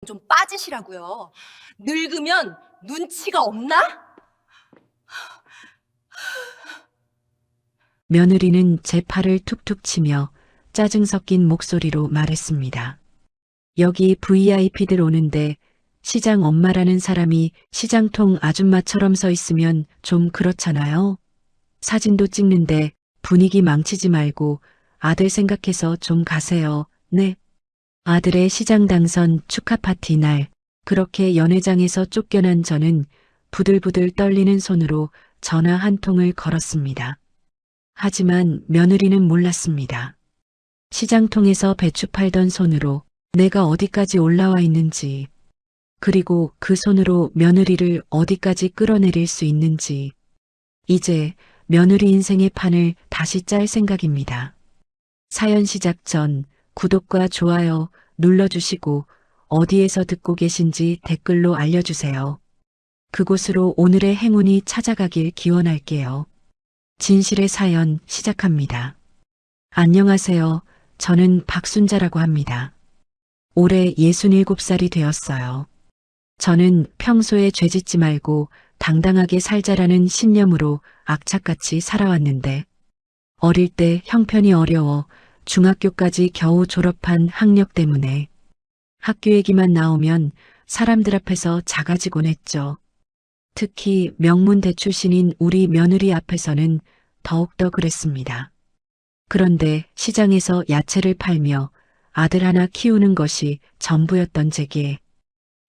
좀 빠지시라고요. 늙으면 눈치가 없나? 며느리는 제 팔을 툭툭 치며 짜증 섞인 목소리로 말했습니다. 여기 VIP들 오는데 시장 엄마라는 사람이 시장통 아줌마처럼 서 있으면 좀 그렇잖아요. 사진도 찍는데 분위기 망치지 말고 아들 생각해서 좀 가세요. 네. 아들의 시장 당선 축하 파티 날 그렇게 연회장에서 쫓겨난 저는 부들부들 떨리는 손으로 전화 한 통을 걸었습니다. 하지만 며느리는 몰랐습니다. 시장통에서 배추 팔던 손으로 내가 어디까지 올라와 있는지, 그리고 그 손으로 며느리를 어디까지 끌어내릴 수 있는지, 이제 며느리 인생의 판을 다시 짤 생각입니다. 사연 시작 전 구독과 좋아요 눌러주시고 어디에서 듣고 계신지 댓글로 알려주세요. 그곳으로 오늘의 행운이 찾아가길 기원할게요. 진실의 사연 시작합니다. 안녕하세요. 저는 박순자라고 합니다. 올해 67살이 되었어요. 저는 평소에 죄짓지 말고 당당하게 살자라는 신념으로 악착같이 살아왔는데 어릴 때 형편이 어려워 중학교까지 겨우 졸업한 학력 때문에 학교 얘기만 나오면 사람들 앞에서 작아지곤 했죠. 특히 명문대 출신인 우리 며느리 앞에서는 더욱더 그랬습니다. 그런데 시장에서 야채를 팔며 아들 하나 키우는 것이 전부였던 제게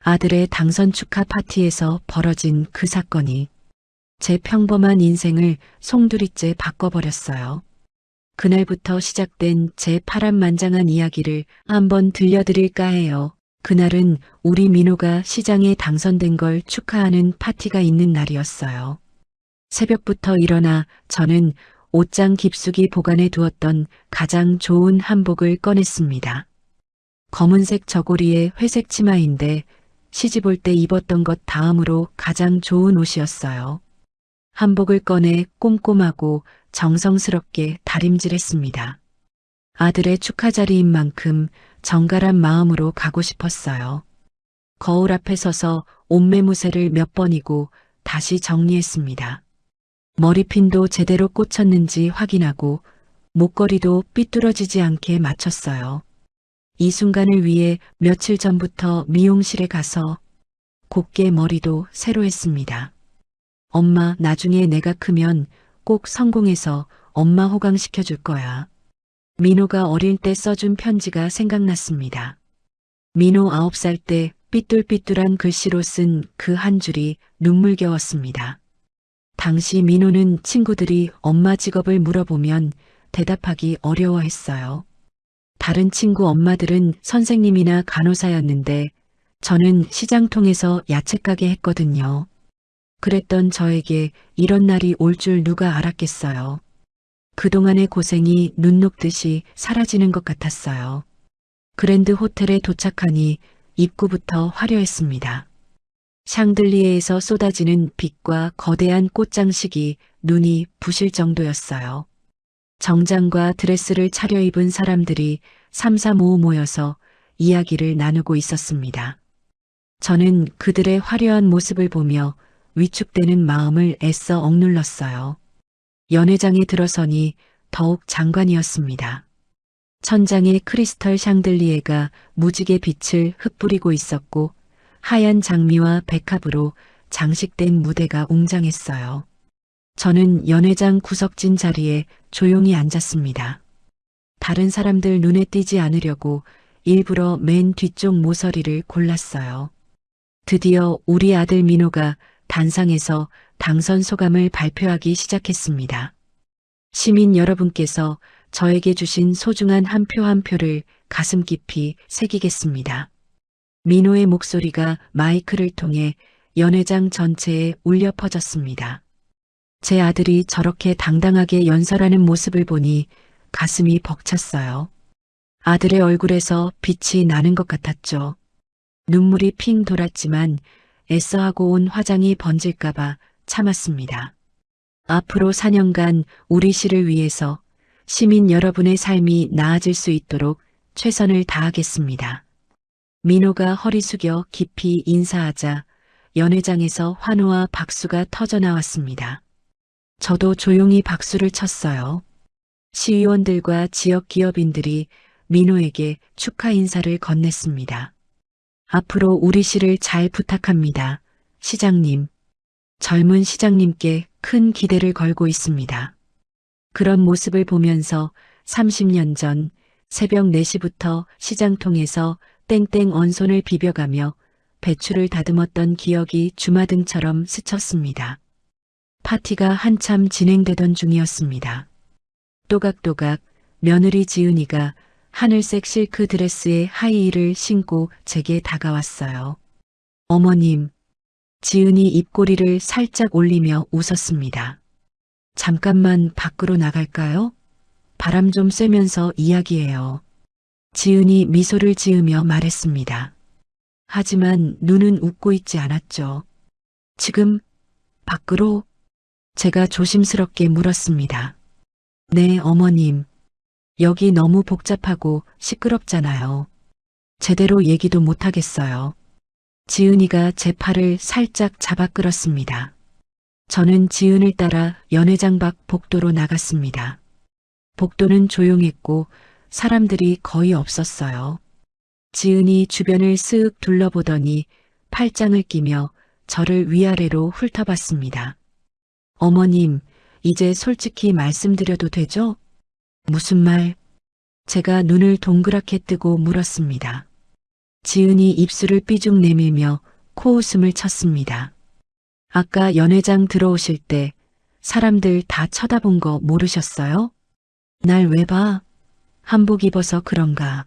아들의 당선 축하 파티에서 벌어진 그 사건이 제 평범한 인생을 송두리째 바꿔버렸어요. 그날부터 시작된 제 파란만장한 이야기를 한번 들려드릴까 해요. 그날은 우리 민호가 시장에 당선된 걸 축하하는 파티가 있는 날이었어요. 새벽부터 일어나 저는 옷장 깊숙이 보관해 두었던 가장 좋은 한복을 꺼냈습니다. 검은색 저고리에 회색 치마인데 시집 올 때 입었던 것 다음으로 가장 좋은 옷이었어요. 한복을 꺼내 꼼꼼하고 정성스럽게 다림질했습니다. 아들의 축하 자리인 만큼 정갈한 마음으로 가고 싶었어요. 거울 앞에 서서 옷매무새를 몇 번이고 다시 정리했습니다. 머리핀도 제대로 꽂혔는지 확인하고 목걸이도 삐뚤어지지 않게 맞췄어요. 이 순간을 위해 며칠 전부터 미용실에 가서 곱게 머리도 새로 했습니다. 엄마, 나중에 내가 크면 꼭 성공해서 엄마 호강시켜 줄 거야. 민호가 어릴 때 써준 편지가 생각났습니다. 민호 9살 때 삐뚤삐뚤한 글씨로 쓴 그 한 줄이 눈물겨웠습니다. 당시 민호는 친구들이 엄마 직업을 물어보면 대답하기 어려워했어요. 다른 친구 엄마들은 선생님이나 간호사였는데 저는 시장통에서 야채가게 했거든요. 그랬던 저에게 이런 날이 올 줄 누가 알았겠어요. 그동안의 고생이 눈 녹듯이 사라지는 것 같았어요. 그랜드 호텔에 도착하니 입구부터 화려했습니다. 샹들리에에서 쏟아지는 빛과 거대한 꽃장식이 눈이 부실 정도였어요. 정장과 드레스를 차려입은 사람들이 삼삼오오 모여서 이야기를 나누고 있었습니다. 저는 그들의 화려한 모습을 보며 위축되는 마음을 애써 억눌렀어요. 연회장에 들어서니 더욱 장관이었습니다. 천장에 크리스털 샹들리에가 무지개 빛을 흩뿌리고 있었고 하얀 장미와 백합으로 장식된 무대가 웅장했어요. 저는 연회장 구석진 자리에 조용히 앉았습니다. 다른 사람들 눈에 띄지 않으려고 일부러 맨 뒤쪽 모서리를 골랐어요. 드디어 우리 아들 민호가 단상에서 당선 소감을 발표하기 시작했습니다. 시민 여러분께서 저에게 주신 소중한 한 표 한 표를 가슴 깊이 새기겠습니다. 민호의 목소리가 마이크를 통해 연회장 전체에 울려 퍼졌습니다. 제 아들이 저렇게 당당하게 연설하는 모습을 보니 가슴이 벅찼어요. 아들의 얼굴에서 빛이 나는 것 같았죠. 눈물이 핑 돌았지만 애써 하고 온 화장이 번질까봐 참았습니다. 앞으로 4년간 우리 시를 위해서 시민 여러분의 삶이 나아질 수 있도록 최선을 다하겠습니다. 민호가 허리 숙여 깊이 인사하자 연회장에서 환호와 박수가 터져 나왔습니다. 저도 조용히 박수를 쳤어요. 시의원들과 지역 기업인들이 민호에게 축하 인사를 건넸습니다. 앞으로 우리 시를 잘 부탁합니다. 시장님. 젊은 시장님께 큰 기대를 걸고 있습니다. 그런 모습을 보면서 30년 전 새벽 4시부터 시장통에서 땡땡 언손을 비벼가며 배추를 다듬었던 기억이 주마등처럼 스쳤습니다. 파티가 한참 진행되던 중이었습니다. 또각또각 며느리 지은이가 하늘색 실크 드레스에 하이힐을 신고 제게 다가왔어요. 어머님, 지은이 입꼬리를 살짝 올리며 웃었습니다. 잠깐만 밖으로 나갈까요? 바람 좀 쐬면서 이야기해요. 지은이 미소를 지으며 말했습니다. 하지만 눈은 웃고 있지 않았죠. 지금 밖으로? 제가 조심스럽게 물었습니다. 네, 어머님. 여기 너무 복잡하고 시끄럽잖아요. 제대로 얘기도 못하겠어요. 지은이가 제 팔을 살짝 잡아 끌었습니다. 저는 지은을 따라 연회장 밖 복도로 나갔습니다. 복도는 조용했고 사람들이 거의 없었어요. 지은이 주변을 쓱 둘러보더니 팔짱을 끼며 저를 위아래로 훑어봤습니다. 어머님, 이제 솔직히 말씀드려도 되죠? 무슨 말? 제가 눈을 동그랗게 뜨고 물었습니다. 지은이 입술을 삐죽 내밀며 코웃음을 쳤습니다. 아까 연회장 들어오실 때 사람들 다 쳐다본 거 모르셨어요? 날 왜 봐? 한복 입어서 그런가?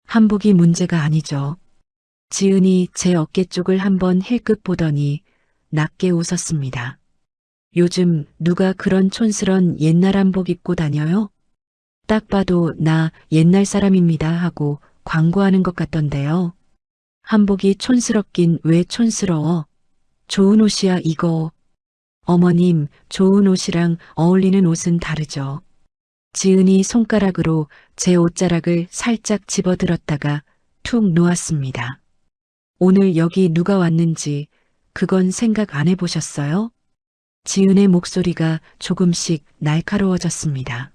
한복이 문제가 아니죠. 지은이 제 어깨 쪽을 한번 힐끗 보더니 낮게 웃었습니다. 요즘 누가 그런 촌스런 옛날 한복 입고 다녀요? 딱 봐도 나 옛날 사람입니다 하고 광고하는 것 같던데요. 한복이 촌스럽긴 왜 촌스러워? 좋은 옷이야 이거. 어머님, 좋은 옷이랑 어울리는 옷은 다르죠. 지은이 손가락으로 제 옷자락을 살짝 집어들었다가 툭 놓았습니다. 오늘 여기 누가 왔는지 그건 생각 안 해보셨어요? 지은의 목소리가 조금씩 날카로워졌습니다.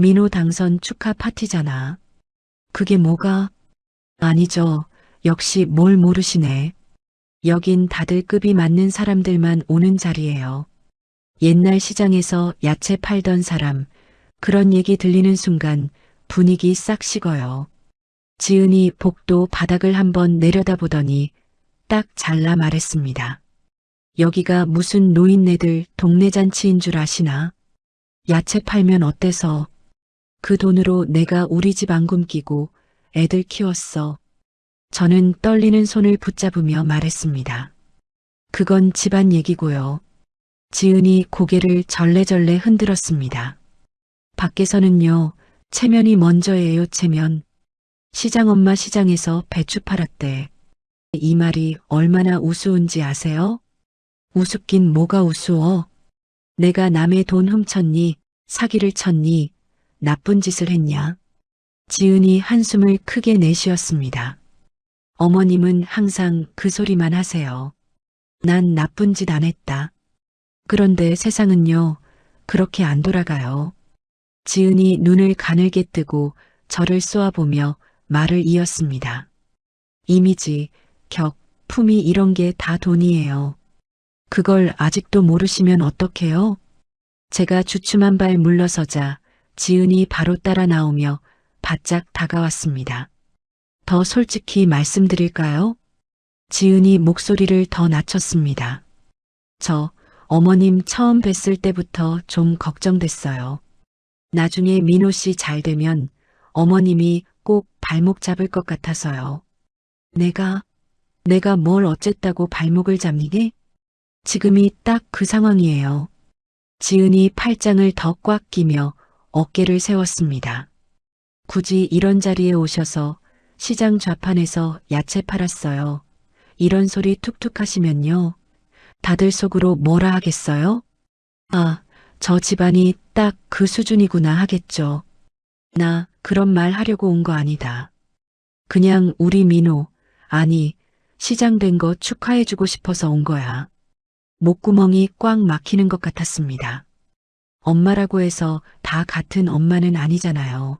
민호 당선 축하 파티잖아. 그게 뭐가? 아니죠. 역시 뭘 모르시네. 여긴 다들 급이 맞는 사람들만 오는 자리예요. 옛날 시장에서 야채 팔던 사람, 그런 얘기 들리는 순간 분위기 싹 식어요. 지은이 복도 바닥을 한번 내려다보더니 딱 잘라 말했습니다. 여기가 무슨 노인네들 동네 잔치인 줄 아시나? 야채 팔면 어때서? 그 돈으로 내가 우리 집 안 굶기고 애들 키웠어. 저는 떨리는 손을 붙잡으며 말했습니다. 그건 집안 얘기고요. 지은이 고개를 절레절레 흔들었습니다. 밖에서는요, 체면이 먼저예요, 체면. 시장엄마 시장에서 배추 팔았대. 이 말이 얼마나 우스운지 아세요? 우습긴 뭐가 우스워? 내가 남의 돈 훔쳤니? 사기를 쳤니? 나쁜 짓을 했냐? 지은이 한숨을 크게 내쉬었습니다. 어머님은 항상 그 소리만 하세요. 난 나쁜 짓 안 했다. 그런데 세상은요, 그렇게 안 돌아가요. 지은이 눈을 가늘게 뜨고 저를 쏘아보며 말을 이었습니다. 이미지, 격, 품위 이런 게 다 돈이에요. 그걸 아직도 모르시면 어떡해요? 제가 주춤한 발 물러서자 지은이 바로 따라 나오며 바짝 다가왔습니다. 더 솔직히 말씀드릴까요? 지은이 목소리를 더 낮췄습니다. 저 어머님 처음 뵀을 때부터 좀 걱정됐어요. 나중에 민호 씨 잘 되면 어머님이 꼭 발목 잡을 것 같아서요. 내가 뭘 어쨌다고 발목을 잡니게? 지금이 딱 그 상황이에요. 지은이 팔짱을 더 꽉 끼며 어깨를 세웠습니다. 굳이 이런 자리에 오셔서 시장 좌판에서 야채 팔았어요. 이런 소리 툭툭 하시면요. 다들 속으로 뭐라 하겠어요? 아, 저 집안이 딱 그 수준이구나 하겠죠. 나 그런 말 하려고 온 거 아니다. 그냥 우리 민호, 아니, 시장 된 거 축하해주고 싶어서 온 거야. 목구멍이 꽉 막히는 것 같았습니다. 엄마라고 해서 다 같은 엄마는 아니잖아요.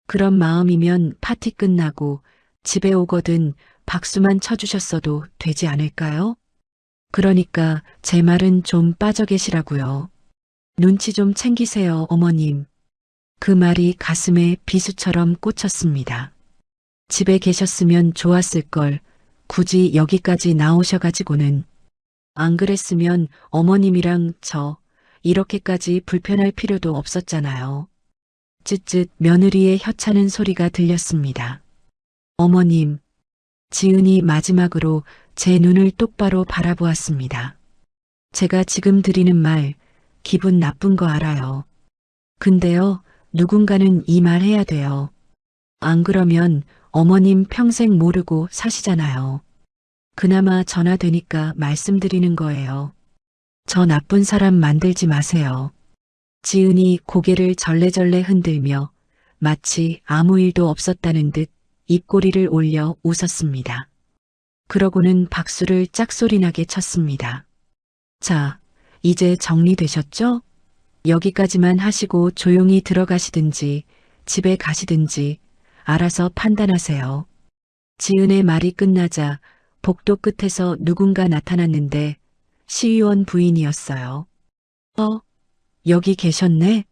그런 마음이면 파티 끝나고 집에 오거든 박수만 쳐주셨어도 되지 않을까요? 그러니까 제 말은 좀 빠져 계시라고요. 눈치 좀 챙기세요, 어머님. 그 말이 가슴에 비수처럼 꽂혔습니다. 집에 계셨으면 좋았을 걸 굳이 여기까지 나오셔가지고는. 안 그랬으면 어머님이랑 저 이렇게까지 불편할 필요도 없었잖아요. 쯧쯧 며느리의 혀차는 소리가 들렸습니다. 어머님, 지은이 마지막으로 제 눈을 똑바로 바라보았습니다. 제가 지금 드리는 말 기분 나쁜 거 알아요. 근데요, 누군가는 이 말 해야 돼요. 안 그러면 어머님 평생 모르고 사시잖아요. 그나마 전화되니까 말씀드리는 거예요. 저 나쁜 사람 만들지 마세요. 지은이 고개를 절레절레 흔들며 마치 아무 일도 없었다는 듯 입꼬리를 올려 웃었습니다. 그러고는 박수를 짝소리나게 쳤습니다. 자, 이제 정리되셨죠? 여기까지만 하시고 조용히 들어가시든지 집에 가시든지 알아서 판단하세요. 지은의 말이 끝나자 복도 끝에서 누군가 나타났는데 시의원 부인이었어요. 여기 계셨네?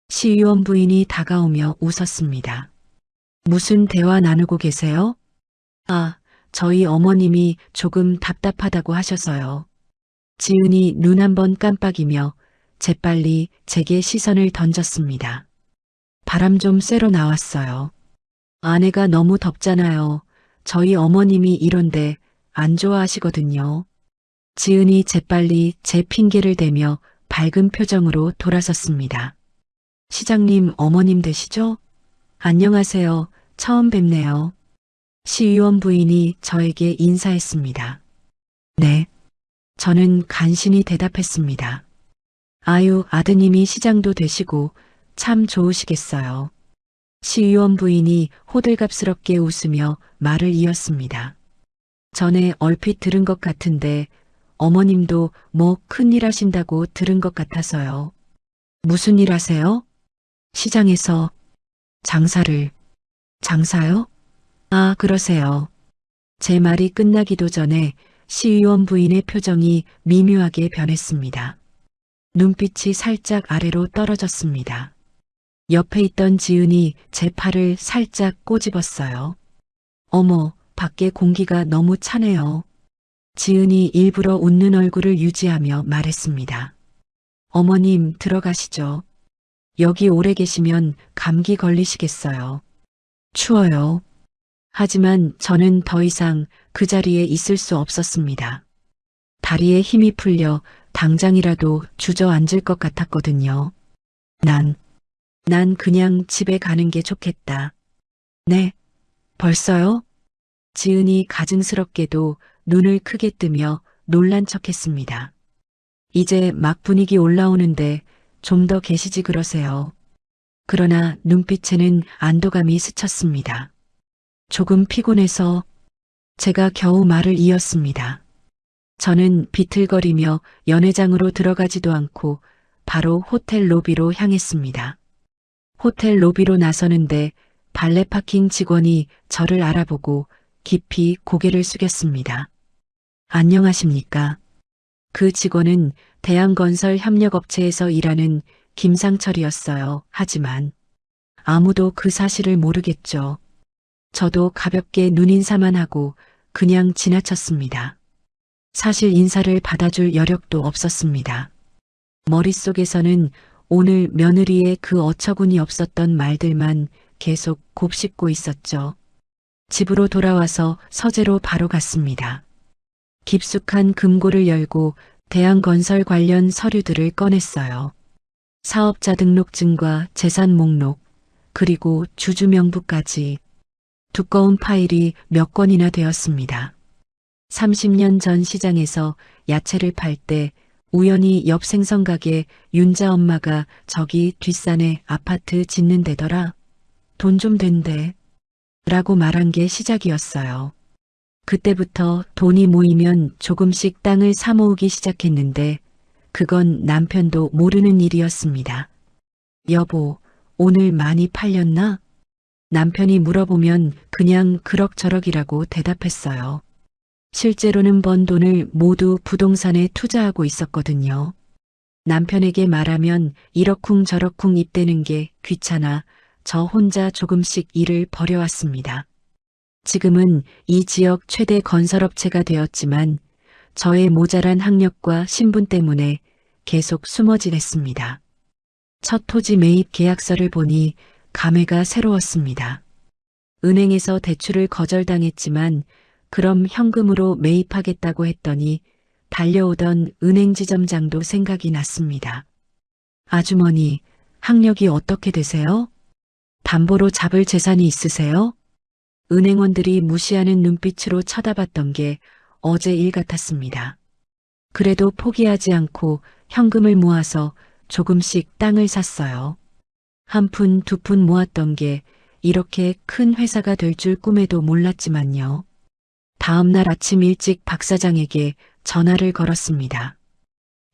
시의원 부인이 다가오며 웃었습니다. 무슨 대화 나누고 계세요? 아, 저희 어머님이 조금 답답하다고 하셔서요. 지은이 눈 한번 깜빡이며 재빨리 제게 시선을 던졌습니다. 바람 좀 쐬러 나왔어요. 아내가 너무 덥잖아요. 저희 어머님이 이런데 안 좋아하시거든요. 지은이 재빨리 제 핑계를 대며 밝은 표정으로 돌아섰습니다. 시장님 어머님 되시죠? 안녕하세요. 처음 뵙네요. 시의원 부인이 저에게 인사했습니다. 네. 저는 간신히 대답했습니다. 아유, 아드님이 시장도 되시고 참 좋으시겠어요. 시의원 부인이 호들갑스럽게 웃으며 말을 이었습니다. 전에 얼핏 들은 것 같은데 어머님도 뭐 큰일 하신다고 들은 것 같아서요. 무슨 일 하세요? 시장에서 장사요? 아, 그러세요. 제 말이 끝나기도 전에 시의원 부인의 표정이 미묘하게 변했습니다. 눈빛이 살짝 아래로 떨어졌습니다. 옆에 있던 지은이 제 팔을 살짝 꼬집었어요. 어머, 밖에 공기가 너무 차네요. 지은이 일부러 웃는 얼굴을 유지하며 말했습니다. 어머님, 들어가시죠. 여기 오래 계시면 감기 걸리시겠어요. 추워요. 하지만 저는 더 이상 그 자리에 있을 수 없었습니다. 다리에 힘이 풀려 당장이라도 주저앉을 것 같았거든요. 난 그냥 집에 가는 게 좋겠다. 네, 벌써요? 지은이 가증스럽게도 눈을 크게 뜨며 놀란 척했습니다. 이제 막 분위기 올라오는데 좀 더 계시지 그러세요. 그러나 눈빛에는 안도감이 스쳤습니다. 조금 피곤해서 제가 겨우 말을 이었습니다. 저는 비틀거리며 연회장으로 들어가지도 않고 바로 호텔 로비로 향했습니다. 호텔 로비로 나서는데 발레 파킹 직원이 저를 알아보고 깊이 고개를 숙였습니다. 안녕하십니까? 그 직원은 대한건설협력업체에서 일하는 김상철이었어요. 하지만 아무도 그 사실을 모르겠죠. 저도 가볍게 눈인사만 하고 그냥 지나쳤습니다. 사실 인사를 받아줄 여력도 없었습니다. 머릿속에서는 오늘 며느리의 그 어처구니 없었던 말들만 계속 곱씹고 있었죠. 집으로 돌아와서 서재로 바로 갔습니다. 깊숙한 금고를 열고 대한건설 관련 서류들을 꺼냈어요. 사업자 등록증과 재산 목록, 그리고 주주 명부까지 두꺼운 파일이 몇 건이나 되었습니다. 30년 전 시장에서 야채를 팔 때 우연히 옆 생선가게 윤자 엄마가 저기 뒷산에 아파트 짓는 데더라. 돈 좀 된대. 라고 말한 게 시작이었어요. 그때부터 돈이 모이면 조금씩 땅을 사모으기 시작했는데 그건 남편도 모르는 일이었습니다. 여보, 오늘 많이 팔렸나? 남편이 물어보면 그냥 그럭저럭이라고 대답했어요. 실제로는 번 돈을 모두 부동산에 투자하고 있었거든요. 남편에게 말하면 이러쿵저러쿵 입대는 게 귀찮아 저 혼자 조금씩 일을 벌여왔습니다. 지금은 이 지역 최대 건설업체가 되었지만 저의 모자란 학력과 신분 때문에 계속 숨어 지냈습니다. 첫 토지 매입 계약서를 보니 감회가 새로웠습니다. 은행에서 대출을 거절당했지만 그럼 현금으로 매입하겠다고 했더니 달려오던 은행 지점장도 생각이 났습니다. 아주머니, 학력이 어떻게 되세요? 담보로 잡을 재산이 있으세요? 은행원들이 무시하는 눈빛으로 쳐다봤던 게 어제 일 같았습니다. 그래도 포기하지 않고 현금을 모아서 조금씩 땅을 샀어요. 한 푼, 두 푼 모았던 게 이렇게 큰 회사가 될 줄 꿈에도 몰랐지만요. 다음 날 아침 일찍 박 사장에게 전화를 걸었습니다.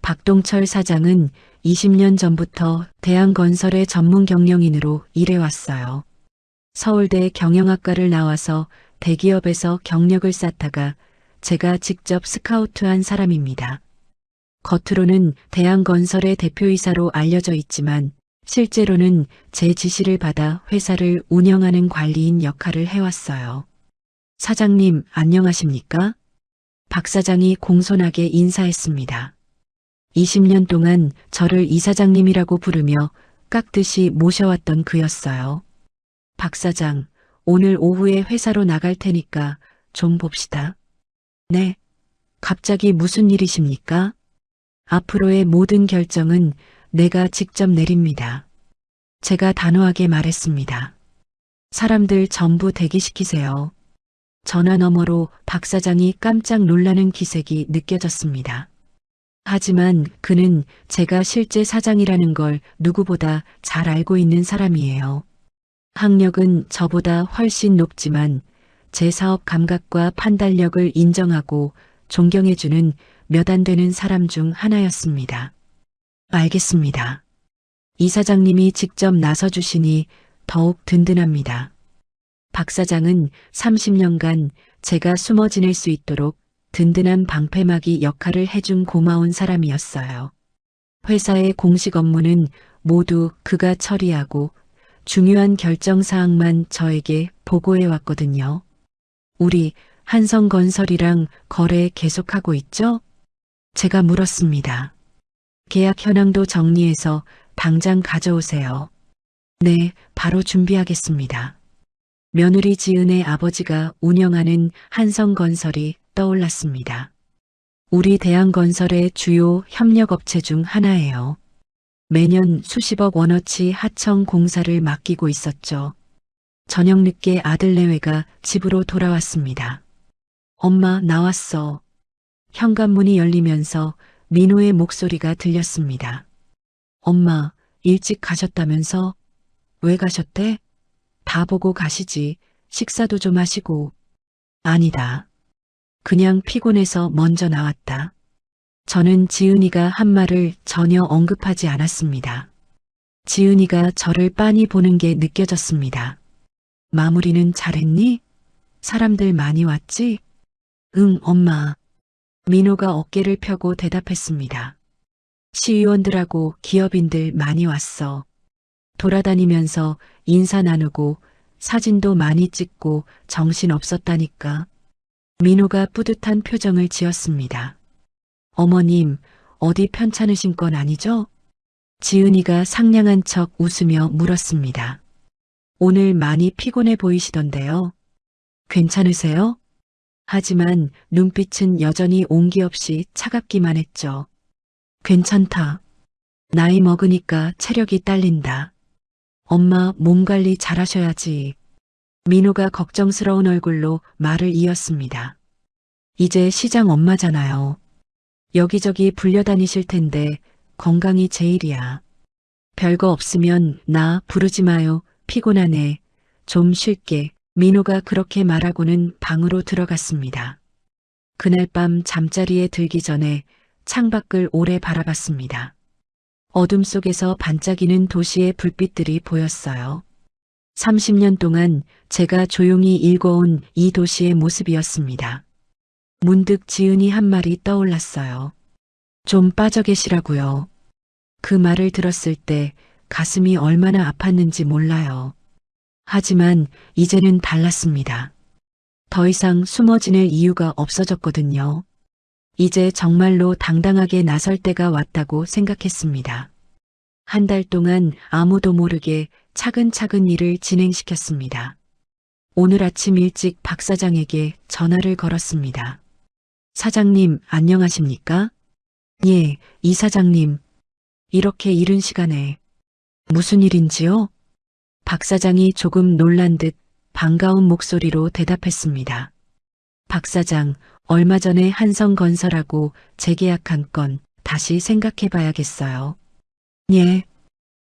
박동철 사장은 20년 전부터 대한건설의 전문 경영인으로 일해왔어요. 서울대 경영학과를 나와서 대기업에서 경력을 쌓다가 제가 직접 스카우트한 사람입니다. 겉으로는 대한건설의 대표이사로 알려져 있지만 실제로는 제 지시를 받아 회사를 운영하는 관리인 역할을 해왔어요. 사장님, 안녕하십니까? 박 사장이 공손하게 인사했습니다. 20년 동안 저를 이사장님이라고 부르며 깍듯이 모셔왔던 그였어요. 박 사장, 오늘 오후에 회사로 나갈 테니까 좀 봅시다. 네. 갑자기 무슨 일이십니까? 앞으로의 모든 결정은 내가 직접 내립니다. 제가 단호하게 말했습니다. 사람들 전부 대기시키세요. 전화 너머로 박 사장이 깜짝 놀라는 기색이 느껴졌습니다. 하지만 그는 제가 실제 사장이라는 걸 누구보다 잘 알고 있는 사람이에요. 학력은 저보다 훨씬 높지만 제 사업 감각과 판단력을 인정하고 존경해주는 몇 안 되는 사람 중 하나였습니다. 알겠습니다. 이 사장님이 직접 나서주시니 더욱 든든합니다. 박 사장은 30년간 제가 숨어 지낼 수 있도록 든든한 방패막이 역할을 해준 고마운 사람이었어요. 회사의 공식 업무는 모두 그가 처리하고 중요한 결정사항만 저에게 보고해 왔거든요. 우리 한성건설이랑 거래 계속하고 있죠? 제가 물었습니다. 계약 현황도 정리해서 당장 가져오세요. 네, 바로 준비하겠습니다. 며느리 지은의 아버지가 운영하는 한성건설이 떠올랐습니다. 우리 대한건설의 주요 협력업체 중 하나예요. 매년 수십억 원어치 하청 공사를 맡기고 있었죠. 저녁 늦게 아들 내외가 집으로 돌아왔습니다. 엄마, 나왔어. 현관문이 열리면서 민호의 목소리가 들렸습니다. 엄마, 일찍 가셨다면서? 왜 가셨대? 다 보고 가시지. 식사도 좀 하시고. 아니다. 그냥 피곤해서 먼저 나왔다. 저는 지은이가 한 말을 전혀 언급하지 않았습니다. 지은이가 저를 빤히 보는 게 느껴졌습니다. 마무리는 잘했니? 사람들 많이 왔지? 응, 엄마. 민호가 어깨를 펴고 대답했습니다. 시의원들하고 기업인들 많이 왔어. 돌아다니면서 인사 나누고 사진도 많이 찍고 정신 없었다니까. 민호가 뿌듯한 표정을 지었습니다. 어머님, 어디 편찮으신 건 아니죠? 지은이가 상냥한 척 웃으며 물었습니다. 오늘 많이 피곤해 보이시던데요. 괜찮으세요? 하지만 눈빛은 여전히 온기 없이 차갑기만 했죠. 괜찮다. 나이 먹으니까 체력이 딸린다. 엄마 몸 관리 잘하셔야지. 민호가 걱정스러운 얼굴로 말을 이었습니다. 이제 시장 엄마잖아요. 여기저기 불려다니실 텐데 건강이 제일이야. 별거 없으면 나 부르지 마요. 피곤하네. 좀 쉴게. 민호가 그렇게 말하고는 방으로 들어갔습니다. 그날 밤 잠자리에 들기 전에 창밖을 오래 바라봤습니다. 어둠 속에서 반짝이는 도시의 불빛들이 보였어요. 30년 동안 제가 조용히 읽어온 이 도시의 모습이었습니다. 문득 지은이 한 말이 떠올랐어요. 좀 빠져 계시라고요. 그 말을 들었을 때 가슴이 얼마나 아팠는지 몰라요. 하지만 이제는 달랐습니다. 더 이상 숨어 지낼 이유가 없어졌거든요. 이제 정말로 당당하게 나설 때가 왔다고 생각했습니다. 한 달 동안 아무도 모르게 차근차근 일을 진행시켰습니다. 오늘 아침 일찍 박 사장에게 전화를 걸었습니다. 사장님, 안녕하십니까? 예, 이 사장님. 이렇게 이른 시간에 무슨 일인지요? 박 사장이 조금 놀란 듯 반가운 목소리로 대답했습니다. 박 사장, 얼마 전에 한성건설하고 재계약한 건 다시 생각해 봐야겠어요. 예.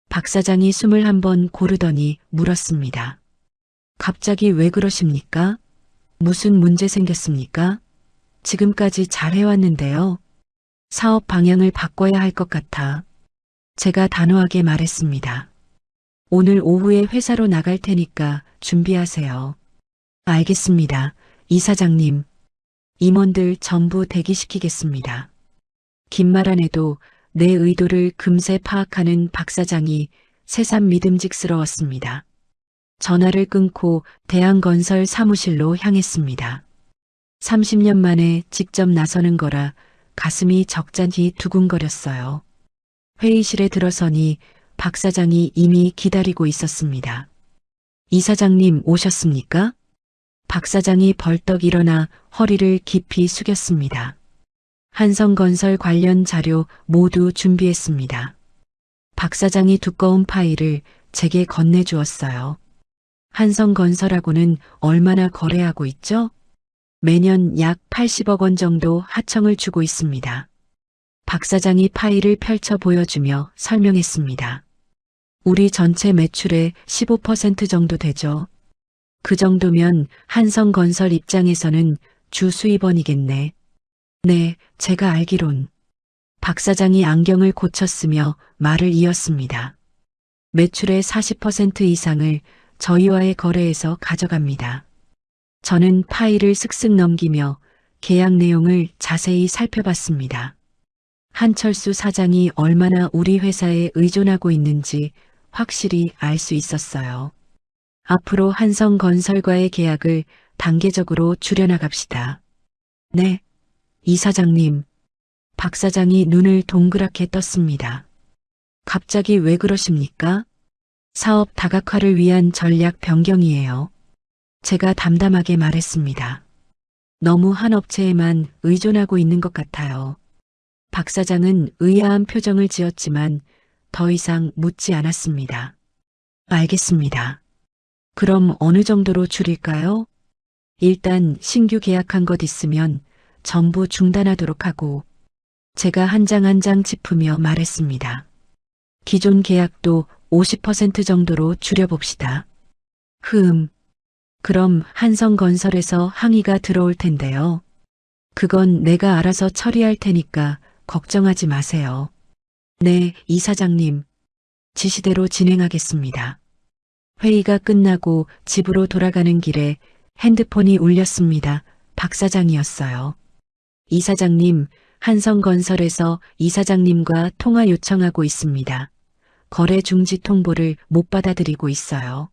박 사장이 숨을 한번 고르더니 물었습니다. 갑자기 왜 그러십니까? 무슨 문제 생겼습니까? 지금까지 잘 해왔는데요. 사업 방향을 바꿔야 할 것 같아. 제가 단호하게 말했습니다. 오늘 오후에 회사로 나갈 테니까 준비하세요. 알겠습니다. 이 사장님. 임원들 전부 대기시키겠습니다. 긴 말 안 해도 내 의도를 금세 파악하는 박 사장이 새삼 믿음직스러웠습니다. 전화를 끊고 대한건설 사무실로 향했습니다. 30년 만에 직접 나서는 거라 가슴이 적잖이 두근거렸어요. 회의실에 들어서니 박 사장이 이미 기다리고 있었습니다. 이 사장님 오셨습니까? 박 사장이 벌떡 일어나 허리를 깊이 숙였습니다. 한성건설 관련 자료 모두 준비했습니다. 박 사장이 두꺼운 파일을 제게 건네주었어요. 한성건설하고는 얼마나 거래하고 있죠? 매년 약 80억 원 정도 하청을 주고 있습니다. 박 사장이 파일을 펼쳐 보여주며 설명했습니다. 우리 전체 매출의 15% 정도 되죠. 그 정도면 한성건설 입장에서는 주 수입원이겠네. 네, 제가 알기론. 박 사장이 안경을 고쳤으며 말을 이었습니다. 매출의 40% 이상을 저희와의 거래에서 가져갑니다. 저는 파일을 슥슥 넘기며 계약 내용을 자세히 살펴봤습니다. 한철수 사장이 얼마나 우리 회사에 의존하고 있는지 확실히 알 수 있었어요. 앞으로 한성건설과의 계약을 단계적으로 줄여나갑시다. 네, 이 사장님. 박 사장이 눈을 동그랗게 떴습니다. 갑자기 왜 그러십니까? 사업 다각화를 위한 전략 변경이에요. 제가 담담하게 말했습니다. 너무 한 업체에만 의존하고 있는 것 같아요. 박 사장은 의아한 표정을 지었지만 더 이상 묻지 않았습니다. 알겠습니다. 그럼 어느 정도로 줄일까요? 일단 신규 계약한 것 있으면 전부 중단하도록 하고, 제가 한 장 한 장 짚으며 말했습니다. 기존 계약도 50% 정도로 줄여봅시다. 그럼 한성건설에서 항의가 들어올 텐데요. 그건 내가 알아서 처리할 테니까 걱정하지 마세요. 네, 이 사장님. 지시대로 진행하겠습니다. 회의가 끝나고 집으로 돌아가는 길에 핸드폰이 울렸습니다. 박 사장이었어요. 이 사장님, 한성건설에서 이 사장님과 통화 요청하고 있습니다. 거래 중지 통보를 못 받아들이고 있어요.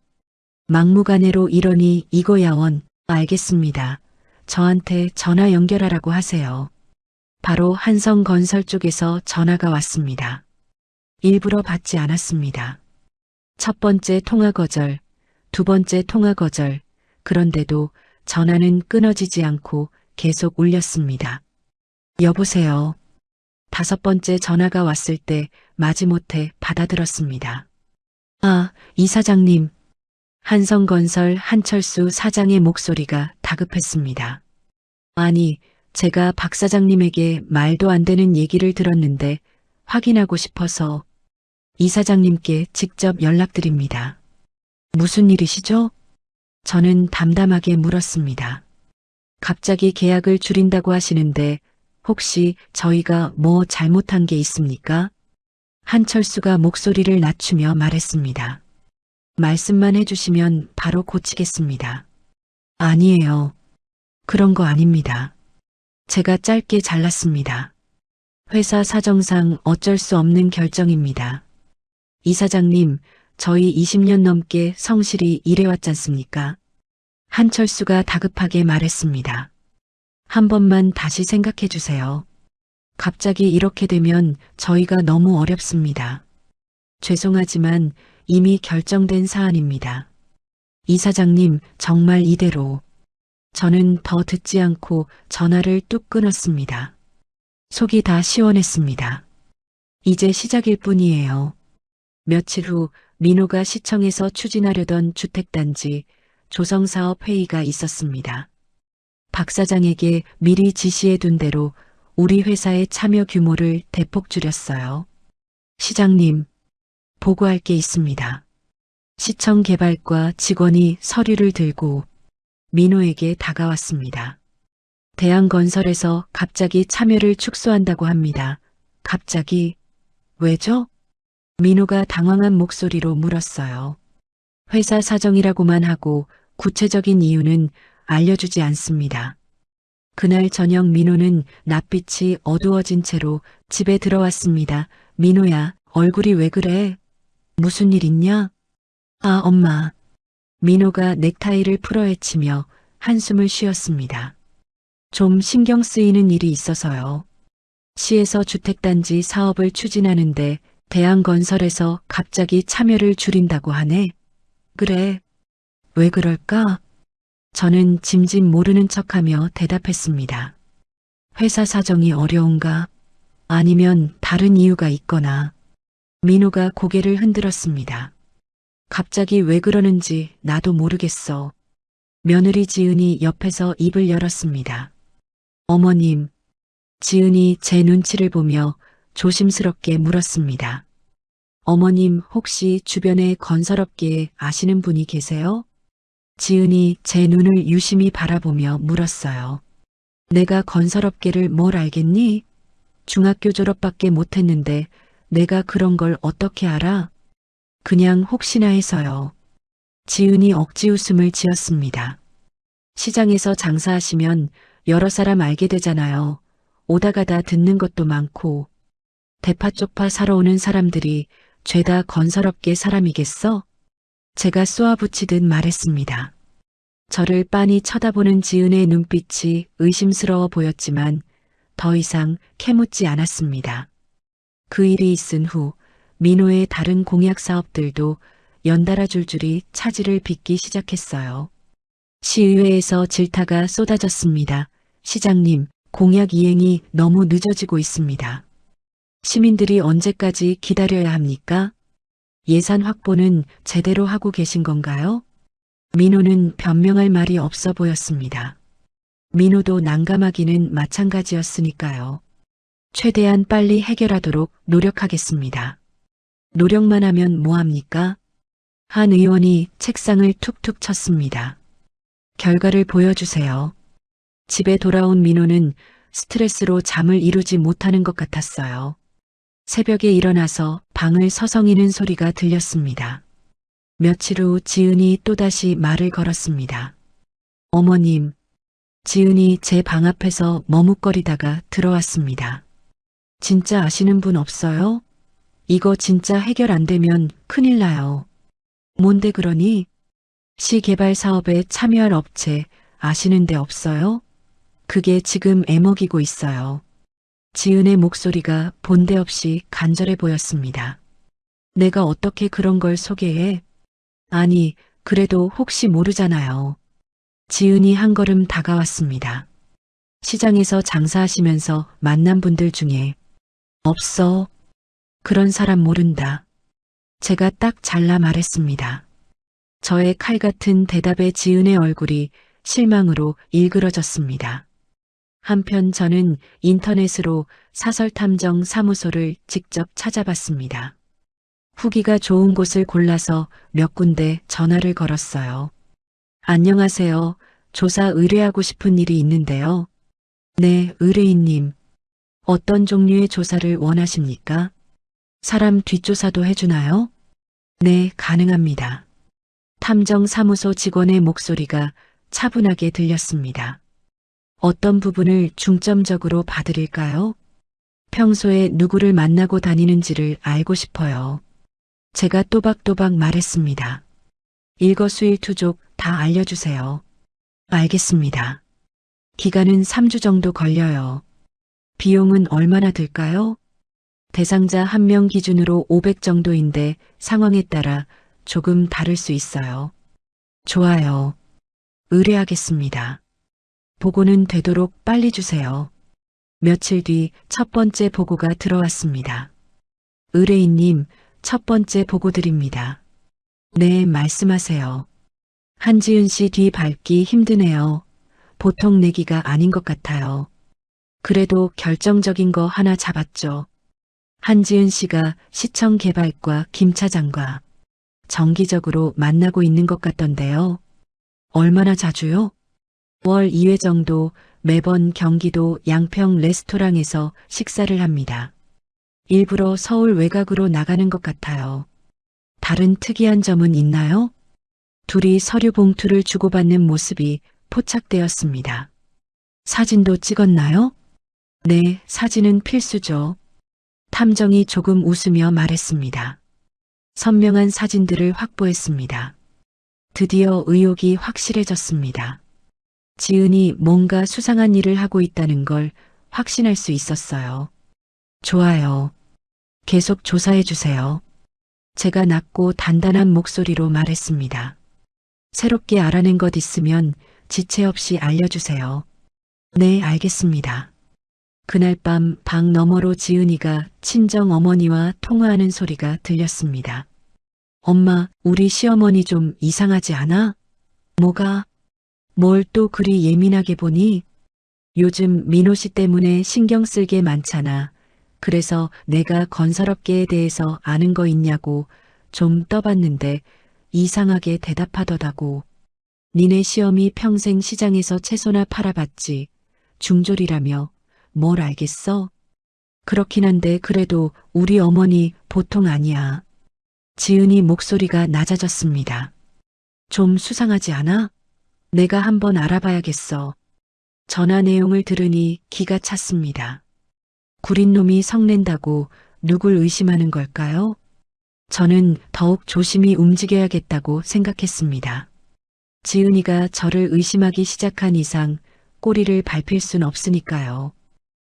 막무가내로 이러니 이거야 원. 알겠습니다. 저한테 전화 연결하라고 하세요. 바로 한성건설 쪽에서 전화가 왔습니다. 일부러 받지 않았습니다. 첫 번째 통화 거절, 두 번째 통화 거절, 그런데도 전화는 끊어지지 않고 계속 울렸습니다. 여보세요. 다섯 번째 전화가 왔을 때 마지못해 받아들었습니다. 아, 이 사장님. 한성건설 한철수 사장의 목소리가 다급했습니다. 아니, 제가 박 사장님에게 말도 안 되는 얘기를 들었는데 확인하고 싶어서 이 사장님께 직접 연락드립니다. 무슨 일이시죠? 저는 담담하게 물었습니다. 갑자기 계약을 줄인다고 하시는데 혹시 저희가 뭐 잘못한 게 있습니까? 한철수가 목소리를 낮추며 말했습니다. 말씀만 해주시면 바로 고치겠습니다. 아니에요. 그런 거 아닙니다. 제가 짧게 잘랐습니다. 회사 사정상 어쩔 수 없는 결정입니다. 이사장님, 저희 20년 넘게 성실히 일해왔잖습니까? 한철수가 다급하게 말했습니다. 한 번만 다시 생각해 주세요. 갑자기 이렇게 되면 저희가 너무 어렵습니다. 죄송하지만 이미 결정된 사안입니다. 이사장님, 정말 이대로. 저는 더 듣지 않고 전화를 뚝 끊었습니다. 속이 다 시원했습니다. 이제 시작일 뿐이에요. 며칠 후 민호가 시청에서 추진하려던 주택단지 조성사업 회의가 있었습니다. 박 사장에게 미리 지시해둔 대로 우리 회사의 참여 규모를 대폭 줄였어요. 시장님, 보고할 게 있습니다. 시청 개발과 직원이 서류를 들고 민호에게 다가왔습니다. 대한건설에서 갑자기 참여를 축소한다고 합니다. 갑자기, 왜죠? 민호가 당황한 목소리로 물었어요. 회사 사정이라고만 하고 구체적인 이유는 알려주지 않습니다. 그날 저녁 민호는 낯빛이 어두워진 채로 집에 들어왔습니다. 민호야, 얼굴이 왜 그래? 무슨 일 있냐? 아, 엄마. 민호가 넥타이를 풀어헤치며 한숨을 쉬었습니다. 좀 신경 쓰이는 일이 있어서요. 시에서 주택단지 사업을 추진하는데 대한건설에서 갑자기 참여를 줄인다고 하네. 그래. 왜 그럴까? 저는 짐짓 모르는 척하며 대답했습니다. 회사 사정이 어려운가? 아니면 다른 이유가 있거나. 민호가 고개를 흔들었습니다. 갑자기 왜 그러는지 나도 모르겠어. 며느리 지은이 옆에서 입을 열었습니다. 어머님, 지은이 제 눈치를 보며 조심스럽게 물었습니다. 어머님 혹시 주변에 건설업계에 아시는 분이 계세요? 지은이 제 눈을 유심히 바라보며 물었어요. 내가 건설업계를 뭘 알겠니? 중학교 졸업밖에 못했는데 내가 그런 걸 어떻게 알아? 그냥 혹시나 해서요. 지은이 억지 웃음을 지었습니다. 시장에서 장사하시면 여러 사람 알게 되잖아요. 오다 가다 듣는 것도 많고. 대파 쪽파 사러 오는 사람들이 죄다 건설업계 사람이겠어? 제가 쏘아붙이듯 말했습니다. 저를 빤히 쳐다보는 지은의 눈빛이 의심스러워 보였지만 더 이상 캐묻지 않았습니다. 그 일이 있은 후 민호의 다른 공약 사업들도 연달아 줄줄이 차질을 빚기 시작했어요. 시의회에서 질타가 쏟아졌습니다. 시장님, 공약 이행이 너무 늦어지고 있습니다. 시민들이 언제까지 기다려야 합니까? 예산 확보는 제대로 하고 계신 건가요? 민호는 변명할 말이 없어 보였습니다. 민호도 난감하기는 마찬가지였으니까요. 최대한 빨리 해결하도록 노력하겠습니다. 노력만 하면 뭐합니까? 한 의원이 책상을 툭툭 쳤습니다. 결과를 보여주세요. 집에 돌아온 민호는 스트레스로 잠을 이루지 못하는 것 같았어요. 새벽에 일어나서 방을 서성이는 소리가 들렸습니다. 며칠 후 지은이 또다시 말을 걸었습니다. 어머님, 지은이 제 방 앞에서 머뭇거리다가 들어왔습니다. 진짜 아시는 분 없어요? 이거 진짜 해결 안 되면 큰일 나요. 뭔데 그러니? 시 개발 사업에 참여할 업체 아시는 데 없어요? 그게 지금 애먹이고 있어요. 지은의 목소리가 본데 없이 간절해 보였습니다. 내가 어떻게 그런 걸 소개해? 아니, 그래도 혹시 모르잖아요. 지은이 한 걸음 다가왔습니다. 시장에서 장사하시면서 만난 분들 중에 없어. 그런 사람 모른다. 제가 딱 잘라 말했습니다. 저의 칼 같은 대답에 지은의 얼굴이 실망으로 일그러졌습니다. 한편 저는 인터넷으로 사설탐정 사무소를 직접 찾아봤습니다. 후기가 좋은 곳을 골라서 몇 군데 전화를 걸었어요. 안녕하세요. 조사 의뢰하고 싶은 일이 있는데요. 네, 의뢰인님. 어떤 종류의 조사를 원하십니까? 사람 뒷조사도 해주나요? 네, 가능합니다. 탐정사무소 직원의 목소리가 차분하게 들렸습니다. 어떤 부분을 중점적으로 봐드릴까요? 평소에 누구를 만나고 다니는지를 알고 싶어요. 제가 또박또박 말했습니다. 일거수일투족 다 알려주세요. 알겠습니다. 기간은 3주 정도 걸려요. 비용은 얼마나 들까요? 대상자 1명 기준으로 500 정도인데 상황에 따라 조금 다를 수 있어요. 좋아요. 의뢰하겠습니다. 보고는 되도록 빨리 주세요. 며칠 뒤 첫 번째 보고가 들어왔습니다. 의뢰인님, 첫 번째 보고 드립니다. 네, 말씀하세요. 한지은 씨 뒤 밟기 힘드네요. 보통 내기가 아닌 것 같아요. 그래도 결정적인 거 하나 잡았죠. 한지은 씨가 시청 개발과 김 차장과 정기적으로 만나고 있는 것 같던데요. 얼마나 자주요? 월 2회 정도 매번 경기도 양평 레스토랑에서 식사를 합니다. 일부러 서울 외곽으로 나가는 것 같아요. 다른 특이한 점은 있나요? 둘이 서류 봉투를 주고받는 모습이 포착되었습니다. 사진도 찍었나요? 네, 사진은 필수죠. 탐정이 조금 웃으며 말했습니다. 선명한 사진들을 확보했습니다. 드디어 의혹이 확실해졌습니다. 지은이 뭔가 수상한 일을 하고 있다는 걸 확신할 수 있었어요. 좋아요. 계속 조사해 주세요. 제가 낮고 단단한 목소리로 말했습니다. 새롭게 알아낸 것 있으면 지체 없이 알려주세요. 네, 알겠습니다. 그날 밤 방 너머로 지은이가 친정 어머니와 통화하는 소리가 들렸습니다. 엄마, 우리 시어머니 좀 이상하지 않아? 뭐가? 뭘 또 그리 예민하게 보니? 요즘 민호 씨 때문에 신경 쓸 게 많잖아. 그래서 내가 건설업계에 대해서 아는 거 있냐고 좀 떠봤는데 이상하게 대답하더라고. 니네 시험이 평생 시장에서 채소나 팔아봤지. 중졸이라며 뭘 알겠어? 그렇긴 한데 그래도 우리 어머니 보통 아니야. 지은이 목소리가 낮아졌습니다. 좀 수상하지 않아? 내가 한번 알아봐야겠어. 전화 내용을 들으니 기가 찼습니다. 구린 놈이 성낸다고 누굴 의심하는 걸까요? 저는 더욱 조심히 움직여야겠다고 생각했습니다. 지은이가 저를 의심하기 시작한 이상 꼬리를 밟힐 순 없으니까요.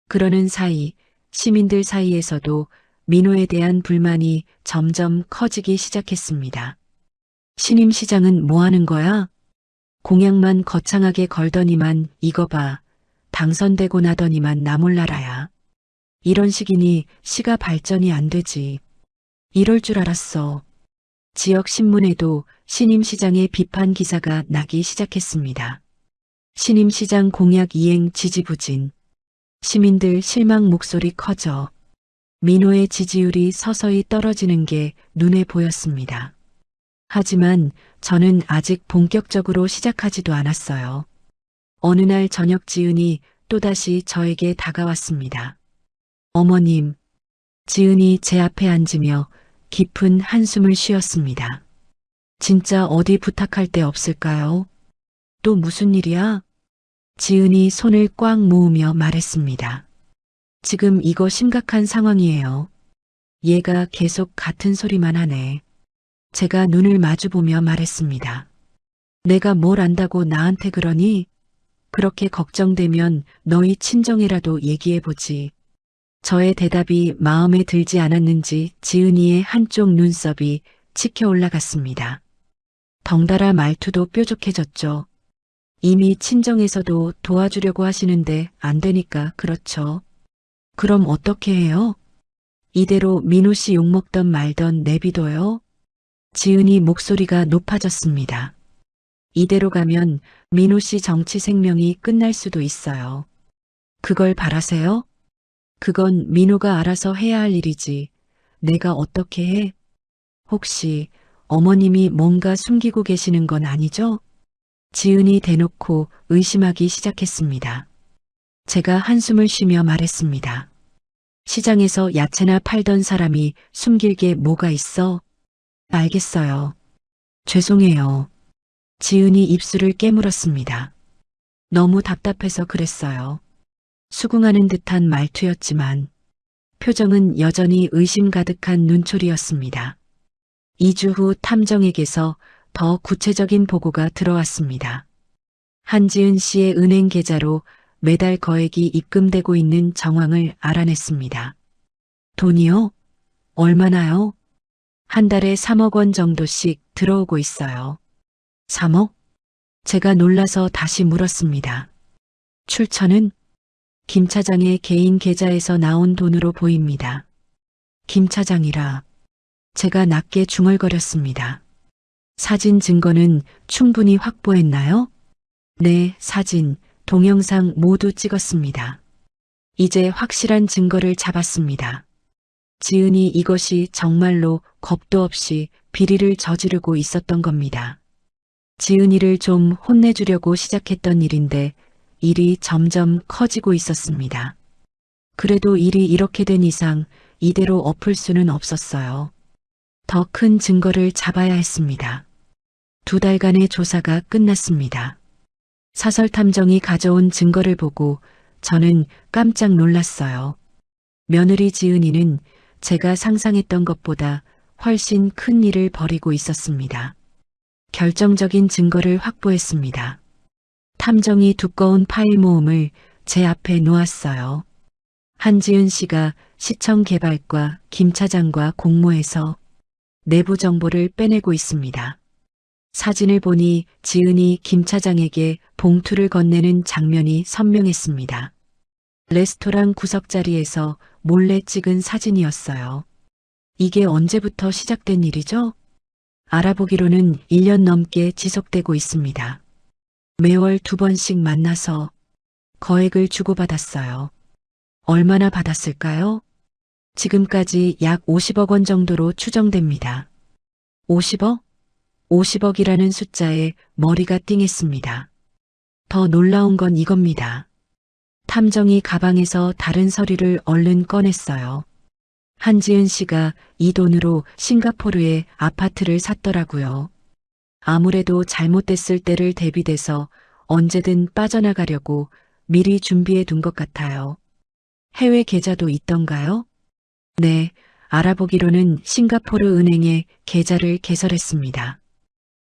그러는 사이 시민들 사이에서도 민호에 대한 불만이 점점 커지기 시작했습니다. 신임 시장은 뭐 하는 거야? 공약만 거창하게 걸더니만 이거 봐. 당선되고 나더니만 나 몰라라야. 이런 식이니 시가 발전이 안 되지. 이럴 줄 알았어. 지역 신문에도 신임 시장의 비판 기사가 나기 시작했습니다. 신임 시장 공약 이행 지지부진. 시민들 실망 목소리 커져. 민호의 지지율이 서서히 떨어지는 게 눈에 보였습니다. 하지만 저는 아직 본격적으로 시작하지도 않았어요. 어느 날 저녁 지은이 또다시 저에게 다가왔습니다. 어머님, 지은이 제 앞에 앉으며 깊은 한숨을 쉬었습니다. 진짜 어디 부탁할 데 없을까요? 또 무슨 일이야? 지은이 손을 꽉 모으며 말했습니다. 지금 이거 심각한 상황이에요. 얘가 계속 같은 소리만 하네. 제가 눈을 마주보며 말했습니다. 내가 뭘 안다고 나한테 그러니? 그렇게 걱정되면 너희 친정에라도 얘기해보지. 저의 대답이 마음에 들지 않았는지 지은이의 한쪽 눈썹이 치켜 올라갔습니다. 덩달아 말투도 뾰족해졌죠. 이미 친정에서도 도와주려고 하시는데 안 되니까 그렇죠. 그럼 어떻게 해요? 이대로 민호 씨 욕먹던 말던 내비둬요? 지은이 목소리가 높아졌습니다. 이대로 가면 민호 씨 정치 생명이 끝날 수도 있어요. 그걸 바라세요? 그건 민호가 알아서 해야 할 일이지. 내가 어떻게 해? 혹시 어머님이 뭔가 숨기고 계시는 건 아니죠? 지은이 대놓고 의심하기 시작했습니다. 제가 한숨을 쉬며 말했습니다. 시장에서 야채나 팔던 사람이 숨길 게 뭐가 있어? 알겠어요. 죄송해요. 지은이 입술을 깨물었습니다. 너무 답답해서 그랬어요. 수긍하는 듯한 말투였지만 표정은 여전히 의심 가득한 눈초리였습니다. 2주 후 탐정에게서 더 구체적인 보고가 들어왔습니다. 한지은 씨의 은행 계좌로 매달 거액이 입금되고 있는 정황을 알아냈습니다. 돈이요? 얼마나요? 한 달에 3억 원 정도씩 들어오고 있어요. 3억? 제가 놀라서 다시 물었습니다. 출처는? 김 차장의 개인 계좌에서 나온 돈으로 보입니다. 김 차장이라 제가 낮게 중얼거렸습니다. 사진 증거는 충분히 확보했나요? 네, 사진, 동영상 모두 찍었습니다. 이제 확실한 증거를 잡았습니다. 지은이 이것이 정말로 겁도 없이 비리를 저지르고 있었던 겁니다. 지은이를 좀 혼내주려고 시작했던 일인데 일이 점점 커지고 있었습니다. 그래도 일이 이렇게 된 이상 이대로 엎을 수는 없었어요. 더 큰 증거를 잡아야 했습니다. 2달간의 조사가 끝났습니다. 사설 탐정이 가져온 증거를 보고 저는 깜짝 놀랐어요. 며느리 지은이는 제가 상상했던 것보다 훨씬 큰 일을 벌이고 있었습니다. 결정적인 증거를 확보했습니다. 탐정이 두꺼운 파일 모음을 제 앞에 놓았어요. 한지은 씨가 시청 개발과 김 차장과 공모해서 내부 정보를 빼내고 있습니다. 사진을 보니 지은이 김 차장에게 봉투를 건네는 장면이 선명했습니다. 레스토랑 구석자리에서 몰래 찍은 사진이었어요. 이게 언제부터 시작된 일이죠? 알아보기로는 1년 넘게 지속되고 있습니다. 매월 2번씩 만나서 거액을 주고받았어요. 얼마나 받았을까요? 지금까지 약 50억 원 정도로 추정됩니다. 50억? 50억이라는 숫자에 머리가 띵했습니다. 더 놀라운 건 이겁니다. 탐정이 가방에서 다른 서류를 얼른 꺼냈어요. 한지은 씨가 이 돈으로 싱가포르에 아파트를 샀더라고요. 아무래도 잘못됐을 때를 대비돼서 언제든 빠져나가려고 미리 준비해 둔 것 같아요. 해외 계좌도 있던가요? 네, 알아보기로는 싱가포르 은행에 계좌를 개설했습니다.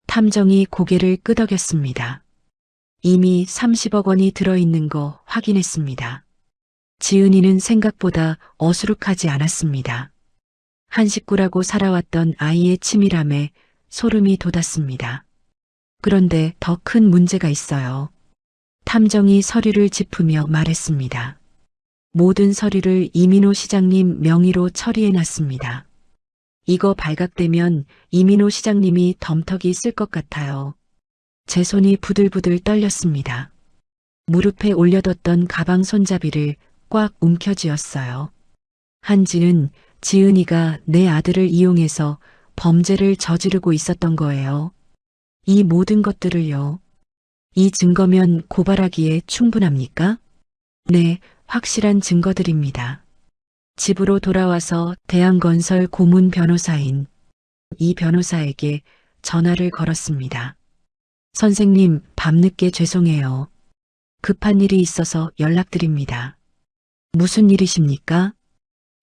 탐정이 고개를 끄덕였습니다. 이미 30억 원이 들어있는 거 확인했습니다. 지은이는 생각보다 어수룩하지 않았습니다. 한 식구라고 살아왔던 아이의 치밀함에 소름이 돋았습니다. 그런데 더 큰 문제가 있어요. 탐정이 서류를 짚으며 말했습니다. 모든 서류를 이민호 시장님 명의로 처리해놨습니다. 이거 발각되면 이민호 시장님이 덤터기 쓸 것 같아요. 제 손이 부들부들 떨렸습니다. 무릎에 올려뒀던 가방 손잡이를 꽉 움켜쥐었어요. 한지는 지은이가 내 아들을 이용해서 범죄를 저지르고 있었던 거예요. 이 모든 것들을요. 이 증거면 고발하기에 충분합니까? 네, 확실한 증거들입니다. 집으로 돌아와서 대한건설 고문 변호사인 이 변호사에게 전화를 걸었습니다. 선생님, 밤늦게 죄송해요. 급한 일이 있어서 연락드립니다. 무슨 일이십니까?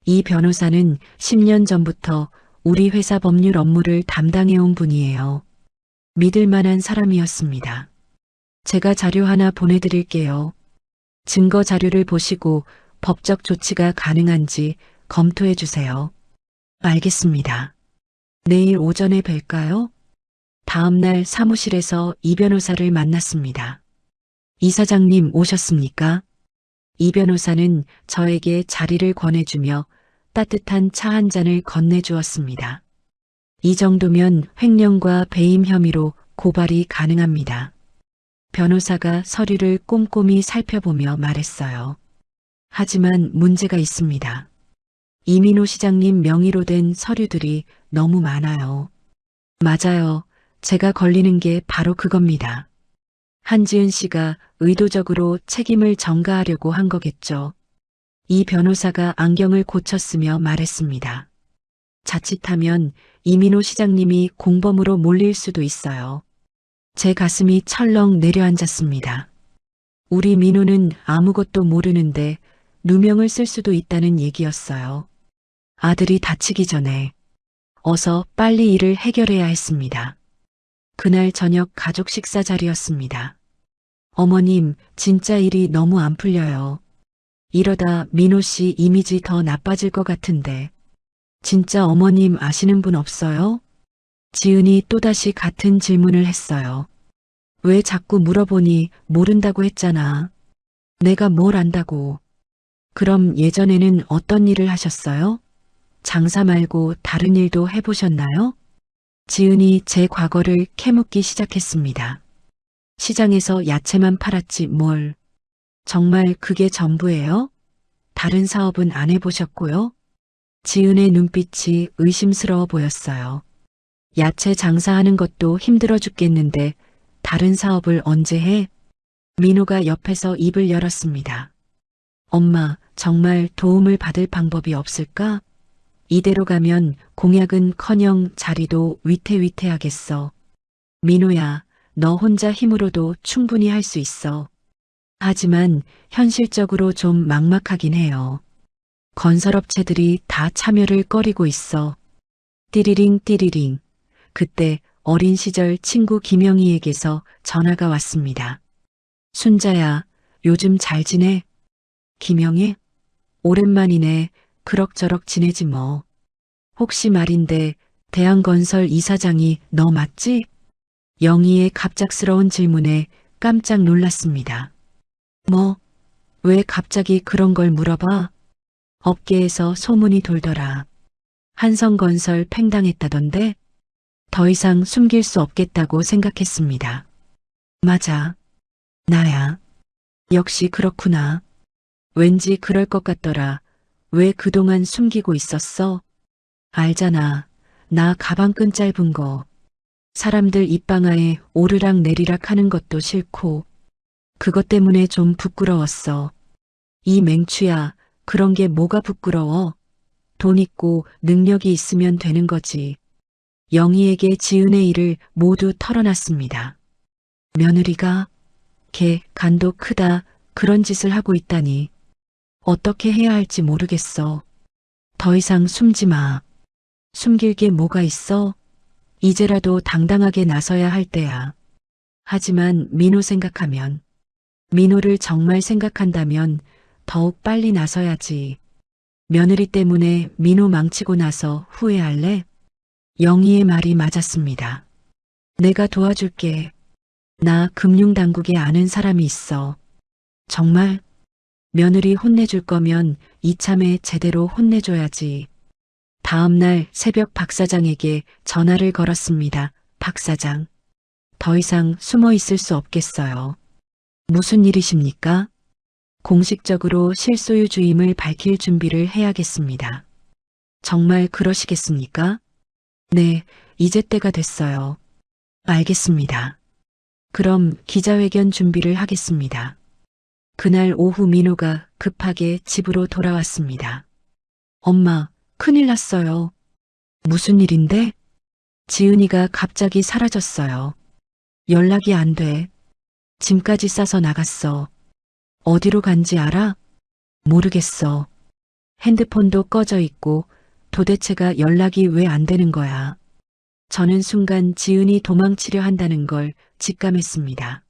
이 변호사는 10년 전부터 우리 회사 법률 업무를 담당해온 분이에요. 믿을 만한 사람이었습니다. 제가 자료 하나 보내드릴게요. 증거 자료를 보시고 법적 조치가 가능한지 검토해 주세요. 알겠습니다. 내일 오전에 뵐까요? 다음 날 사무실에서 이 변호사를 만났습니다. 이 사장님 오셨습니까? 이 변호사는 저에게 자리를 권해주며 따뜻한 차 한 잔을 건네주었습니다. 이 정도면 횡령과 배임 혐의로 고발이 가능합니다. 변호사가 서류를 꼼꼼히 살펴보며 말했어요. 하지만 문제가 있습니다. 이민호 시장님 명의로 된 서류들이 너무 많아요. 맞아요. 제가 걸리는 게 바로 그겁니다. 한지은 씨가 의도적으로 책임을 전가하려고 한 거겠죠. 이 변호사가 안경을 고쳤으며 말했습니다. 자칫하면 이민호 시장님이 공범으로 몰릴 수도 있어요. 제 가슴이 철렁 내려앉았습니다. 우리 민호는 아무것도 모르는데 누명을 쓸 수도 있다는 얘기였어요. 아들이 다치기 전에 어서 빨리 일을 해결해야 했습니다. 그날 저녁 가족 식사 자리였습니다. 어머님, 진짜 일이 너무 안 풀려요. 이러다 민호 씨 이미지 더 나빠질 것 같은데. 진짜 어머님 아시는 분 없어요? 지은이 또다시 같은 질문을 했어요. 왜 자꾸 물어보니 모른다고 했잖아. 내가 뭘 안다고. 그럼 예전에는 어떤 일을 하셨어요? 장사 말고 다른 일도 해보셨나요? 지은이 제 과거를 캐묻기 시작했습니다. 시장에서 야채만 팔았지 뭘. 정말 그게 전부예요? 다른 사업은 안 해보셨고요? 지은의 눈빛이 의심스러워 보였어요. 야채 장사하는 것도 힘들어 죽겠는데 다른 사업을 언제 해? 민호가 옆에서 입을 열었습니다. 엄마, 정말 도움을 받을 방법이 없을까? 이대로 가면 공약은커녕 자리도 위태위태하겠어. 민호야, 너 혼자 힘으로도 충분히 할 수 있어. 하지만 현실적으로 좀 막막하긴 해요. 건설업체들이 다 참여를 꺼리고 있어. 띠리링 띠리링. 그때 어린 시절 친구 김영희에게서 전화가 왔습니다. 순자야, 요즘 잘 지내? 김영희? 오랜만이네. 그럭저럭 지내지 뭐. 혹시 말인데 대한건설 이사장이 너 맞지? 영희의 갑작스러운 질문에 깜짝 놀랐습니다. 뭐? 왜 갑자기 그런 걸 물어봐? 업계에서 소문이 돌더라. 한성건설 팽당했다던데? 더 이상 숨길 수 없겠다고 생각했습니다. 맞아. 나야. 역시 그렇구나. 왠지 그럴 것 같더라. 왜 그동안 숨기고 있었어? 알잖아. 나 가방끈 짧은 거. 사람들 입방아에 오르락 내리락 하는 것도 싫고. 그것 때문에 좀 부끄러웠어. 이 맹추야, 그런 게 뭐가 부끄러워? 돈 있고 능력이 있으면 되는 거지. 영희에게 지은의 일을 모두 털어놨습니다. 며느리가 걔 간도 크다 그런 짓을 하고 있다니. 어떻게 해야 할지 모르겠어. 더 이상 숨지 마. 숨길 게 뭐가 있어? 이제라도 당당하게 나서야 할 때야. 하지만 민호 생각하면, 민호를 정말 생각한다면 더욱 빨리 나서야지. 며느리 때문에 민호 망치고 나서 후회할래? 영희의 말이 맞았습니다. 내가 도와줄게. 나 금융당국에 아는 사람이 있어. 정말? 며느리 혼내줄 거면 이참에 제대로 혼내줘야지. 다음 날 새벽 박 사장에게 전화를 걸었습니다. 박 사장. 더 이상 숨어 있을 수 없겠어요. 무슨 일이십니까? 공식적으로 실소유 주임을 밝힐 준비를 해야겠습니다. 정말 그러시겠습니까? 네, 이제 때가 됐어요. 알겠습니다. 그럼 기자회견 준비를 하겠습니다. 그날 오후 민호가 급하게 집으로 돌아왔습니다. 엄마, 큰일 났어요. 무슨 일인데? 지은이가 갑자기 사라졌어요. 연락이 안 돼. 짐까지 싸서 나갔어. 어디로 간지 알아? 모르겠어. 핸드폰도 꺼져 있고 도대체가 연락이 왜 안 되는 거야. 저는 순간 지은이 도망치려 한다는 걸 직감했습니다.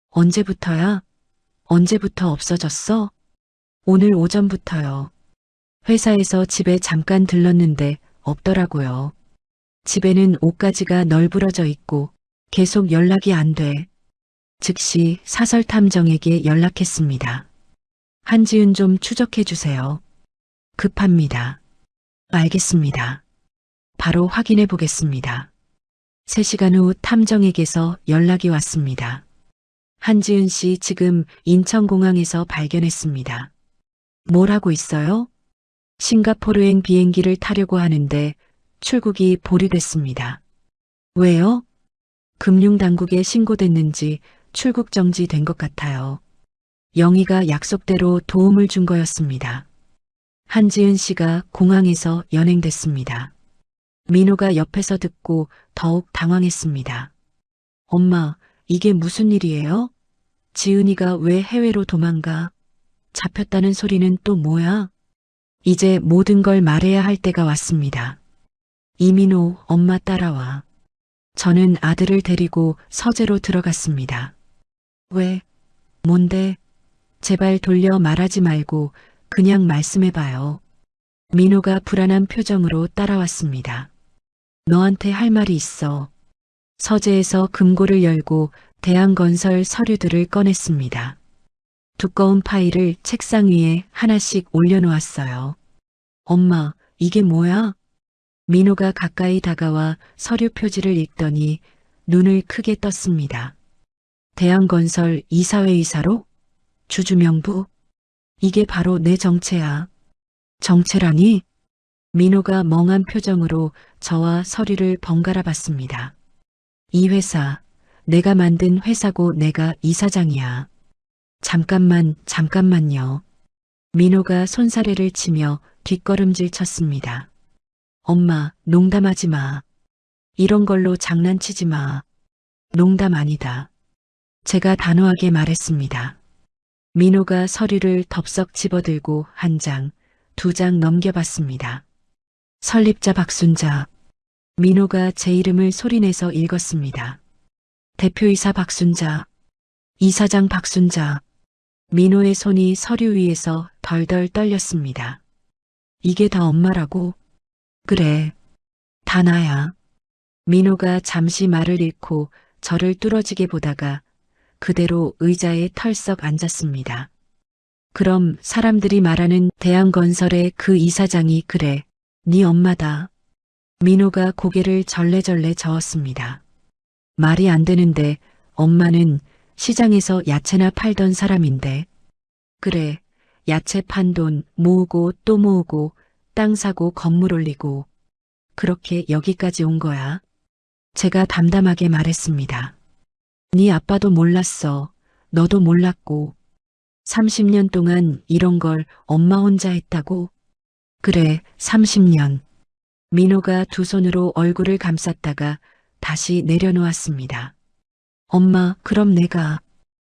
언제부터야? 언제부터 없어졌어? 오늘 오전부터요. 회사에서 집에 잠깐 들렀는데 없더라고요. 집에는 옷가지가 널브러져 있고 계속 연락이 안 돼. 즉시 사설탐정에게 연락했습니다. 한지은 좀 추적해 주세요. 급합니다. 알겠습니다. 바로 확인해 보겠습니다. 3시간 후 탐정에게서 연락이 왔습니다. 한지은 씨 지금 인천공항에서 발견했습니다. 뭘 하고 있어요? 싱가포르행 비행기를 타려고 하는데 출국이 보류됐습니다. 왜요? 금융당국에 신고됐는지 출국 정지된 것 같아요. 영희가 약속대로 도움을 준 거였습니다. 한지은 씨가 공항에서 연행됐습니다. 민호가 옆에서 듣고 더욱 당황했습니다. 엄마, 이게 무슨 일이에요? 지은이가 왜 해외로 도망가? 잡혔다는 소리는 또 뭐야? 이제 모든 걸 말해야 할 때가 왔습니다. 이민호, 엄마 따라와. 저는 아들을 데리고 서재로 들어갔습니다. 왜? 뭔데? 제발 돌려 말하지 말고 그냥 말씀해봐요. 민호가 불안한 표정으로 따라왔습니다. 너한테 할 말이 있어. 서재에서 금고를 열고 대한건설 서류들을 꺼냈습니다. 두꺼운 파일을 책상 위에 하나씩 올려놓았어요. 엄마, 이게 뭐야? 민호가 가까이 다가와 서류 표지를 읽더니 눈을 크게 떴습니다. 대한건설 이사회 이사로? 주주명부? 이게 바로 내 정체야. 정체라니? 민호가 멍한 표정으로 저와 서류를 번갈아 봤습니다. 이 회사, 내가 만든 회사고 내가 이사장이야. 잠깐만요. 민호가 손사래를 치며 뒷걸음질 쳤습니다. 엄마, 농담하지 마. 이런 걸로 장난치지 마. 농담 아니다. 제가 단호하게 말했습니다. 민호가 서류를 덥석 집어들고 한 장, 두 장 넘겨봤습니다. 설립자 박순자. 민호가 제 이름을 소리내서 읽었습니다. 대표이사 박순자. 이사장 박순자. 민호의 손이 서류 위에서 덜덜 떨렸습니다. 이게 다 엄마라고? 그래. 다 나야. 민호가 잠시 말을 잃고 저를 뚫어지게 보다가 그대로 의자에 털썩 앉았습니다. 그럼 사람들이 말하는 대한건설의 그 이사장이 그래, 네 엄마다. 민호가 고개를 절레절레 저었습니다. 말이 안 되는데 엄마는 시장에서 야채나 팔던 사람인데. 그래, 야채 판 돈 모으고 또 모으고 땅 사고 건물 올리고 그렇게 여기까지 온 거야. 제가 담담하게 말했습니다. 네 아빠도 몰랐어. 너도 몰랐고. 30년 동안 이런 걸 엄마 혼자 했다고? 그래, 30년. 민호가 두 손으로 얼굴을 감쌌다가 다시 내려놓았습니다. 엄마, 그럼 내가.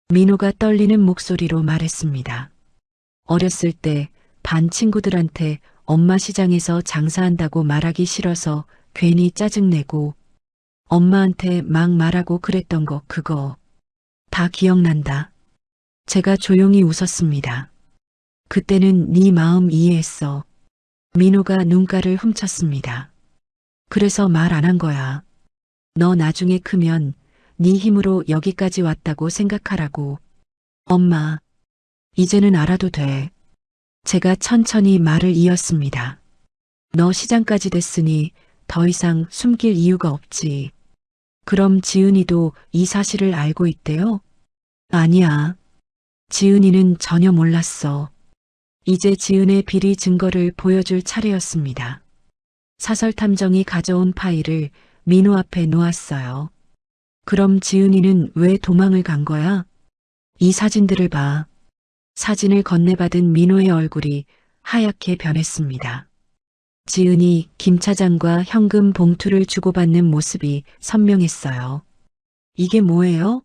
민호가 떨리는 목소리로 말했습니다. 어렸을 때 반 친구들한테 엄마 시장에서 장사한다고 말하기 싫어서 괜히 짜증내고 엄마한테 막 말하고 그랬던 거 그거 다 기억난다. 제가 조용히 웃었습니다. 그때는 네 마음 이해했어. 민호가 눈가를 훔쳤습니다. 그래서 말 안 한 거야. 너 나중에 크면 네 힘으로 여기까지 왔다고 생각하라고. 엄마, 이제는 알아도 돼. 제가 천천히 말을 이었습니다. 너 시장까지 됐으니 더 이상 숨길 이유가 없지. 그럼 지은이도 이 사실을 알고 있대요? 아니야. 지은이는 전혀 몰랐어. 이제 지은의 비리 증거를 보여줄 차례였습니다. 사설탐정이 가져온 파일을 민호 앞에 놓았어요. 그럼 지은이는 왜 도망을 간 거야? 이 사진들을 봐. 사진을 건네받은 민호의 얼굴이 하얗게 변했습니다. 지은이 김 차장과 현금 봉투를 주고받는 모습이 선명했어요. 이게 뭐예요?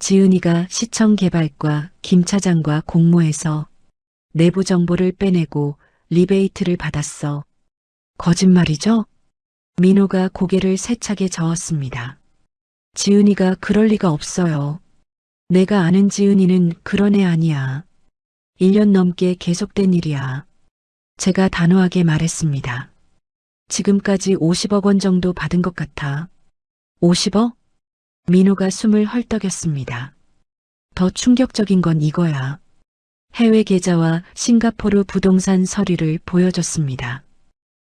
지은이가 시청 개발과 김 차장과 공모해서 내부 정보를 빼내고 리베이트를 받았어. 거짓말이죠? 민호가 고개를 세차게 저었습니다. 지은이가 그럴 리가 없어요. 내가 아는 지은이는 그런 애 아니야. 1년 넘게 계속된 일이야. 제가 단호하게 말했습니다. 지금까지 50억 원 정도 받은 것 같아. 50억? 민호가 숨을 헐떡였습니다. 더 충격적인 건 이거야. 해외 계좌와 싱가포르 부동산 서류를 보여줬습니다.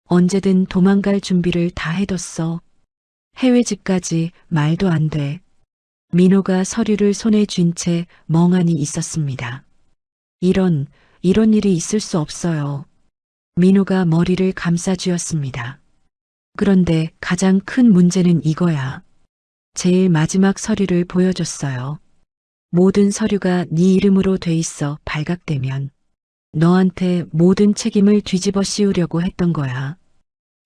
언제든 도망갈 준비를 다 해뒀어. 해외 집까지 말도 안 돼. 민호가 서류를 손에 쥔 채 멍하니 있었습니다. 이런 일이 있을 수 없어요. 민호가 머리를 감싸쥐었습니다. 그런데 가장 큰 문제는 이거야. 제일 마지막 서류를 보여줬어요. 모든 서류가 네 이름으로 돼 있어 발각되면 너한테 모든 책임을 뒤집어 씌우려고 했던 거야.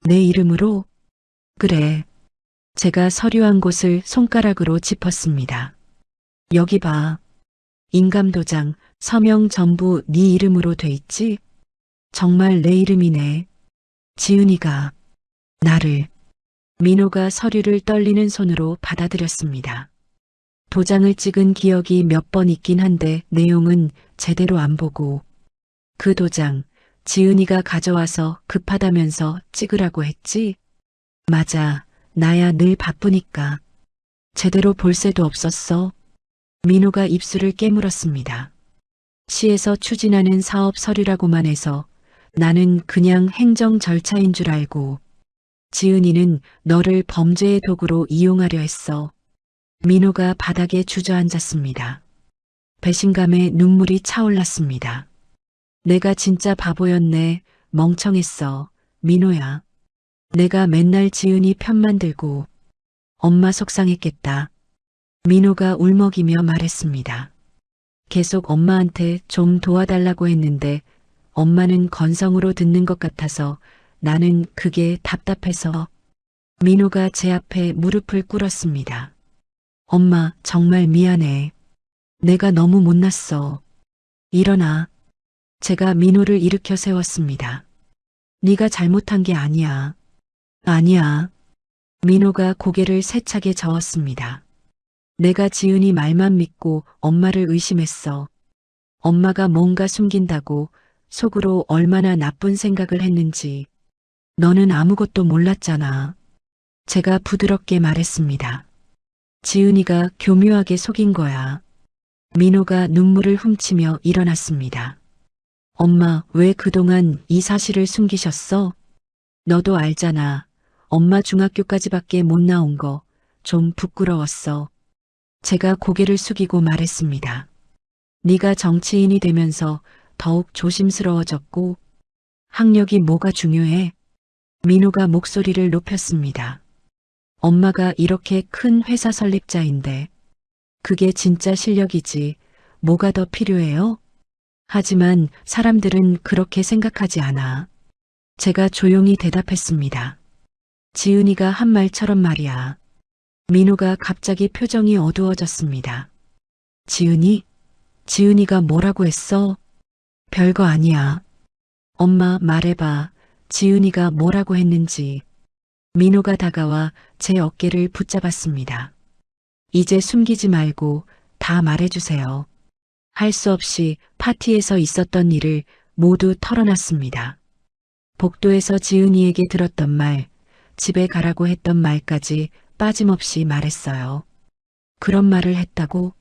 내 이름으로? 그래. 제가 서류한 곳을 손가락으로 짚었습니다. 여기 봐. 인감도장, 서명 전부 네 이름으로 돼 있지? 정말 내 이름이네. 지은이가 나를. 민호가 서류를 떨리는 손으로 받아들였습니다. 도장을 찍은 기억이 몇 번 있긴 한데 내용은 제대로 안 보고 그 도장 지은이가 가져와서 급하다면서 찍으라고 했지? 맞아. 나야 늘 바쁘니까. 제대로 볼 새도 없었어. 민호가 입술을 깨물었습니다. 시에서 추진하는 사업 서류라고만 해서 나는 그냥 행정 절차인 줄 알고 지은이는 너를 범죄의 도구로 이용하려 했어. 민호가 바닥에 주저앉았습니다. 배신감에 눈물이 차올랐습니다. 내가 진짜 바보였네. 멍청했어. 민호야. 내가 맨날 지은이 편만 들고 엄마 속상했겠다. 민호가 울먹이며 말했습니다. 계속 엄마한테 좀 도와달라고 했는데 엄마는 건성으로 듣는 것 같아서 나는 그게 답답해서. 민호가 제 앞에 무릎을 꿇었습니다. 엄마, 정말 미안해. 내가 너무 못났어. 일어나. 제가 민호를 일으켜 세웠습니다. 네가 잘못한 게 아니야. 아니야. 민호가 고개를 세차게 저었습니다. 내가 지은이 말만 믿고 엄마를 의심했어. 엄마가 뭔가 숨긴다고 속으로 얼마나 나쁜 생각을 했는지. 너는 아무것도 몰랐잖아. 제가 부드럽게 말했습니다. 지은이가 교묘하게 속인 거야. 민호가 눈물을 훔치며 일어났습니다. 엄마, 왜 그동안 이 사실을 숨기셨어? 너도 알잖아. 엄마 중학교까지밖에 못 나온 거 좀 부끄러웠어. 제가 고개를 숙이고 말했습니다. 네가 정치인이 되면서 더욱 조심스러워졌고 학력이 뭐가 중요해? 민호가 목소리를 높였습니다. 엄마가 이렇게 큰 회사 설립자인데 그게 진짜 실력이지 뭐가 더 필요해요? 하지만 사람들은 그렇게 생각하지 않아. 제가 조용히 대답했습니다. 지은이가 한 말처럼 말이야. 민호가 갑자기 표정이 어두워졌습니다. 지은이? 지은이가 뭐라고 했어? 별거 아니야. 엄마 말해봐. 지은이가 뭐라고 했는지. 민호가 다가와 제 어깨를 붙잡았습니다. 이제 숨기지 말고 다 말해주세요. 할 수 없이 파티에서 있었던 일을 모두 털어놨습니다. 복도에서 지은이에게 들었던 말, 집에 가라고 했던 말까지 빠짐없이 말했어요. 그런 말을 했다고?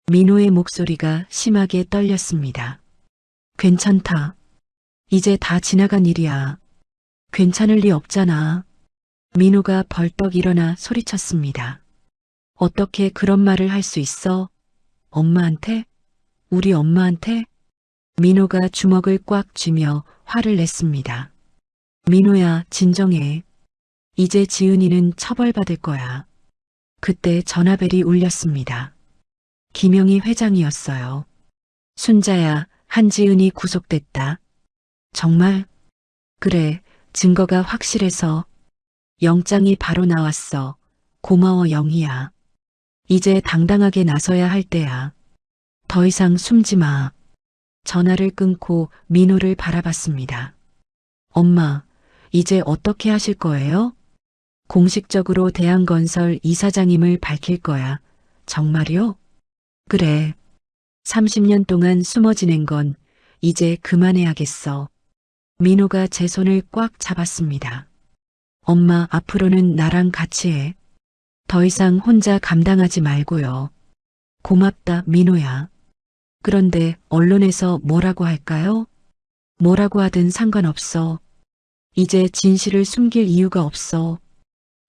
민호의 목소리가 심하게 떨렸습니다. 괜찮다. 이제 다 지나간 일이야. 괜찮을 리 없잖아. 민호가 벌떡 일어나 소리쳤습니다. 어떻게 그런 말을 할 수 있어? 엄마한테? 우리 엄마한테? 민호가 주먹을 꽉 쥐며 화를 냈습니다. 민호야, 진정해. 이제 지은이는 처벌받을 거야. 그때 전화벨이 울렸습니다. 김영희 회장이었어요. 순자야, 한지은이 구속됐다. 정말? 그래, 증거가 확실해서. 영장이 바로 나왔어. 고마워, 영희야. 이제 당당하게 나서야 할 때야. 더 이상 숨지 마. 전화를 끊고 민호를 바라봤습니다. 엄마, 이제 어떻게 하실 거예요? 공식적으로 대한건설 이사장임을 밝힐 거야. 정말요? 그래. 30년 동안 숨어 지낸 건 이제 그만해야겠어. 민호가 제 손을 꽉 잡았습니다. 엄마, 앞으로는 나랑 같이 해. 더 이상 혼자 감당하지 말고요. 고맙다, 민호야. 그런데 언론에서 뭐라고 할까요? 뭐라고 하든 상관없어. 이제 진실을 숨길 이유가 없어.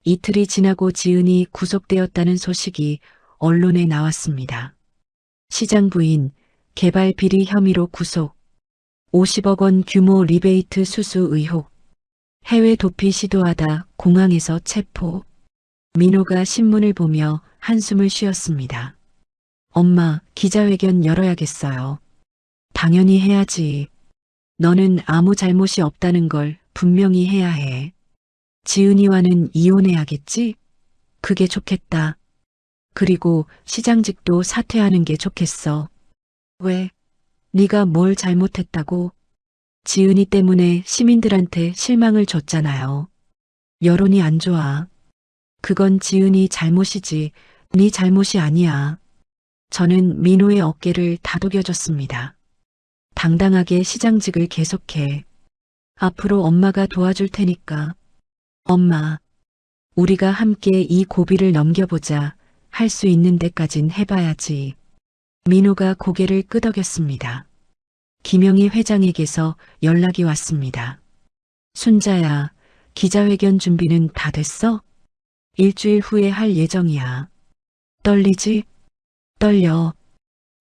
이틀이 지나고 지은이 구속되었다는 소식이 언론에 나왔습니다. 시장 부인, 개발 비리 혐의로 구속, 50억 원 규모 리베이트 수수 의혹, 해외 도피 시도하다 공항에서 체포. 민호가 신문을 보며 한숨을 쉬었습니다. 엄마, 기자회견 열어야겠어요. 당연히 해야지. 너는 아무 잘못이 없다는 걸 분명히 해야 해. 지은이와는 이혼해야겠지? 그게 좋겠다. 그리고 시장직도 사퇴하는 게 좋겠어. 왜? 네가 뭘 잘못했다고? 지은이 때문에 시민들한테 실망을 줬잖아요. 여론이 안 좋아. 그건 지은이 잘못이지, 네 잘못이 아니야. 저는 민호의 어깨를 다독여줬습니다. 당당하게 시장직을 계속해. 앞으로 엄마가 도와줄 테니까. 엄마, 우리가 함께 이 고비를 넘겨보자. 할 수 있는 데까진 해봐야지. 민호가 고개를 끄덕였습니다. 김영희 회장에게서 연락이 왔습니다. 순자야, 기자회견 준비는 다 됐어? 일주일 후에 할 예정이야. 떨리지? 떨려.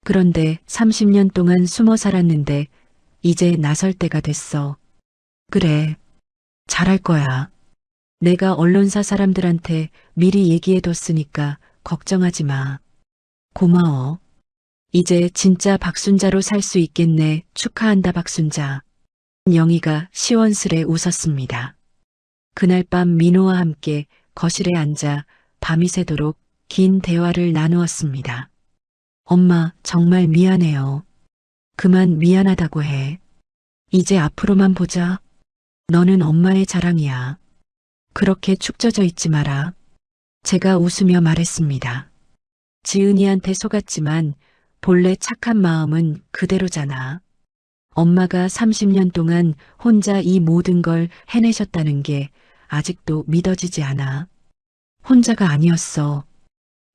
그런데 30년 동안 숨어 살았는데 이제 나설 때가 됐어. 그래. 잘할 거야. 내가 언론사 사람들한테 미리 얘기해뒀으니까 걱정하지 마. 고마워. 이제 진짜 박순자로 살 수 있겠네. 축하한다, 박순자. 영희가 시원스레 웃었습니다. 그날 밤 민호와 함께 거실에 앉아 밤이 새도록 긴 대화를 나누었습니다. 엄마, 정말 미안해요. 그만 미안하다고 해. 이제 앞으로만 보자. 너는 엄마의 자랑이야. 그렇게 축 처져 있지 마라. 제가 웃으며 말했습니다. 지은이한테 속았지만 본래 착한 마음은 그대로잖아. 엄마가 30년 동안 혼자 이 모든 걸 해내셨다는 게 아직도 믿어지지 않아. 혼자가 아니었어.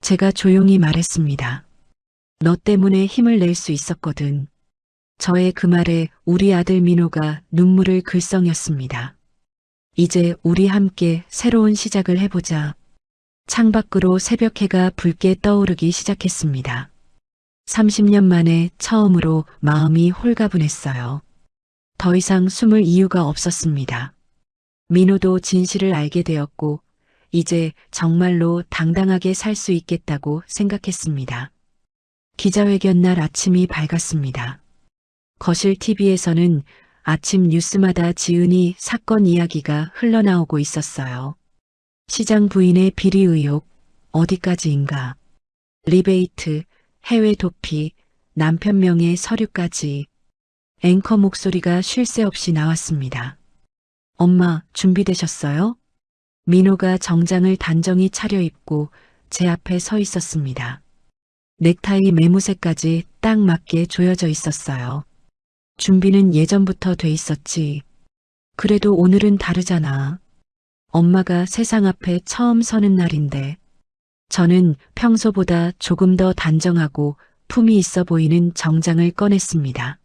제가 조용히 말했습니다. 너 때문에 힘을 낼 수 있었거든. 저의 그 말에 우리 아들 민호가 눈물을 글썽였습니다. 이제 우리 함께 새로운 시작을 해보자. 창밖으로 새벽해가 붉게 떠오르기 시작했습니다. 30년 만에 처음으로 마음이 홀가분했어요. 더 이상 숨을 이유가 없었습니다. 민호도 진실을 알게 되었고 이제 정말로 당당하게 살 수 있겠다고 생각했습니다. 기자회견 날 아침이 밝았습니다. 거실 TV에서는 아침 뉴스마다 지은이 사건 이야기가 흘러나오고 있었어요. 시장 부인의 비리 의혹, 어디까지인가. 리베이트, 해외 도피, 남편 명의 서류까지. 앵커 목소리가 쉴 새 없이 나왔습니다. 엄마, 준비되셨어요? 민호가 정장을 단정히 차려입고 제 앞에 서 있었습니다. 넥타이 매무새까지 딱 맞게 조여져 있었어요. 준비는 예전부터 돼 있었지. 그래도 오늘은 다르잖아. 엄마가 세상 앞에 처음 서는 날인데 저는 평소보다 조금 더 단정하고 품이 있어 보이는 정장을 꺼냈습니다.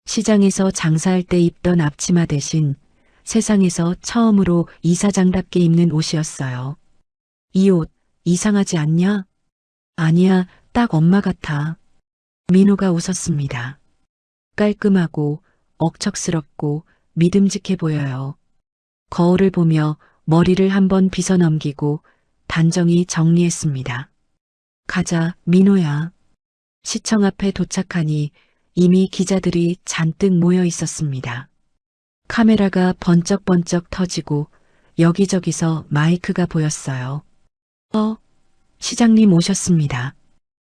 시장에서 장사할 때 입던 앞치마 대신 세상에서 처음으로 이사장답게 입는 옷이었어요. 이 옷 이상하지 않냐? 아니야, 딱 엄마 같아. 민호가 웃었습니다. 깔끔하고 억척스럽고 믿음직해 보여요. 거울을 보며 머리를 한번 빗어 넘기고 단정히 정리했습니다. 가자, 민호야. 시청 앞에 도착하니 이미 기자들이 잔뜩 모여 있었습니다. 카메라가 번쩍번쩍 터지고 여기저기서 마이크가 보였어요. 시장님 오셨습니다.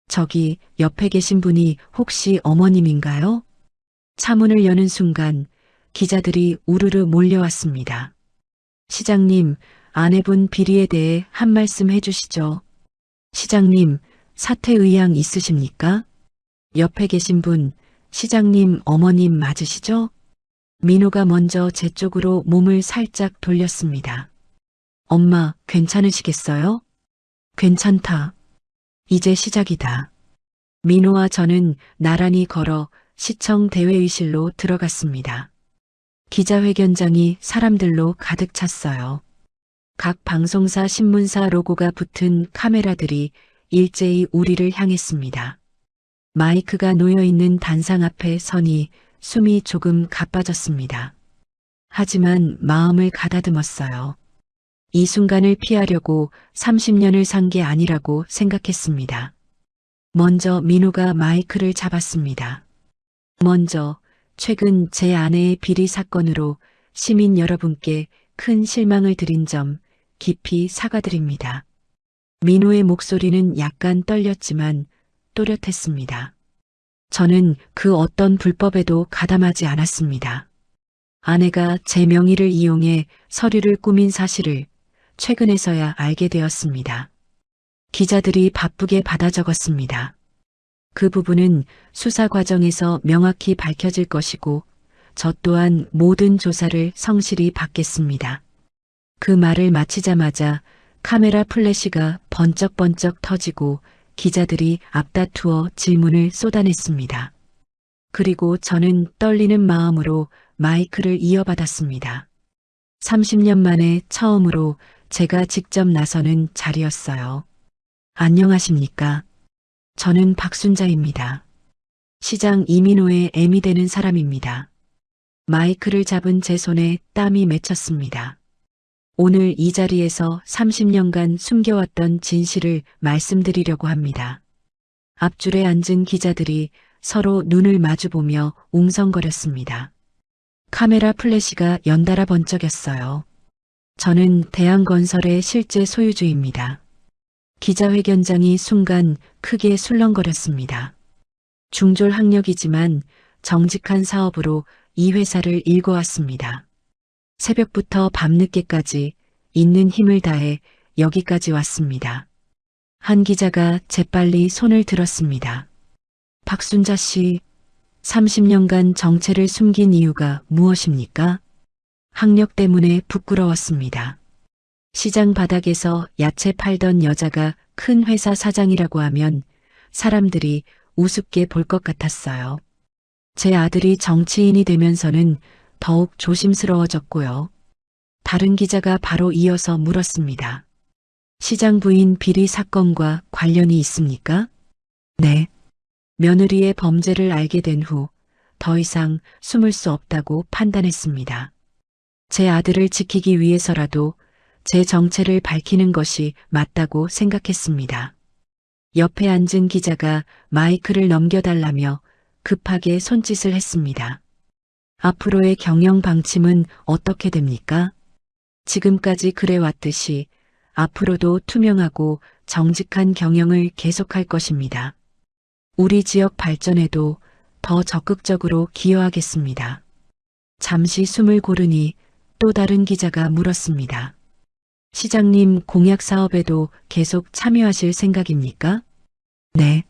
저기 옆에 계신 분이 혹시 어머님인가요? 차문을 여는 순간 기자들이 우르르 몰려왔습니다. 시장님, 아내분 비리에 대해 한 말씀 해주시죠. 시장님, 사퇴 의향 있으십니까? 옆에 계신 분, 시장님 어머님 맞으시죠? 민호가 먼저 제 쪽으로 몸을 살짝 돌렸습니다. 엄마, 괜찮으시겠어요? 괜찮다. 이제 시작이다. 민호와 저는 나란히 걸어 시청 대회의실로 들어갔습니다. 기자회견장이 사람들로 가득 찼어요. 각 방송사 신문사 로고가 붙은 카메라들이 일제히 우리를 향했습니다. 마이크가 놓여있는 단상 앞에 서니 숨이 조금 가빠졌습니다. 하지만 마음을 가다듬었어요. 이 순간을 피하려고 30년을 산 게 아니라고 생각했습니다. 먼저 민호가 마이크를 잡았습니다. 먼저 최근 제 아내의 비리 사건으로 시민 여러분께 큰 실망을 드린 점 깊이 사과드립니다. 민호의 목소리는 약간 떨렸지만 또렷했습니다. 저는 그 어떤 불법에도 가담하지 않았습니다. 아내가 제 명의를 이용해 서류를 꾸민 사실을 최근에서야 알게 되었습니다. 기자들이 바쁘게 받아 적었습니다. 그 부분은 수사 과정에서 명확히 밝혀질 것이고 저 또한 모든 조사를 성실히 받겠습니다. 그 말을 마치자마자 카메라 플래시가 번쩍번쩍 터지고 기자들이 앞다투어 질문을 쏟아냈습니다. 그리고 저는 떨리는 마음으로 마이크를 이어받았습니다. 30년 만에 처음으로 제가 직접 나서는 자리였어요. 안녕하십니까? 저는 박순자입니다. 시장 이민호의 애미 되는 사람입니다. 마이크를 잡은 제 손에 땀이 맺혔습니다. 오늘 이 자리에서 30년간 숨겨왔던 진실을 말씀드리려고 합니다. 앞줄에 앉은 기자들이 서로 눈을 마주보며 웅성거렸습니다. 카메라 플래시가 연달아 번쩍였어요. 저는 대한건설의 실제 소유주입니다. 기자회견장이 순간 크게 술렁거렸습니다. 중졸학력이지만 정직한 사업으로 이 회사를 일궈왔습니다. 새벽부터 밤늦게까지 있는 힘을 다해 여기까지 왔습니다. 한 기자가 재빨리 손을 들었습니다. 박순자 씨, 30년간 정체를 숨긴 이유가 무엇입니까? 학력 때문에 부끄러웠습니다. 시장 바닥에서 야채 팔던 여자가 큰 회사 사장이라고 하면 사람들이 우습게 볼 것 같았어요. 제 아들이 정치인이 되면서는 더욱 조심스러워졌고요. 다른 기자가 바로 이어서 물었습니다. 시장 부인 비리 사건과 관련이 있습니까? 네. 며느리의 범죄를 알게 된 후 더 이상 숨을 수 없다고 판단했습니다. 제 아들을 지키기 위해서라도 제 정체를 밝히는 것이 맞다고 생각했습니다. 옆에 앉은 기자가 마이크를 넘겨달라며 급하게 손짓을 했습니다. 앞으로의 경영 방침은 어떻게 됩니까? 지금까지 그래왔듯이 앞으로도 투명하고 정직한 경영을 계속할 것입니다. 우리 지역 발전에도 더 적극적으로 기여하겠습니다. 잠시 숨을 고르니 또 다른 기자가 물었습니다. 시장님 공약 사업에도 계속 참여하실 생각입니까? 네.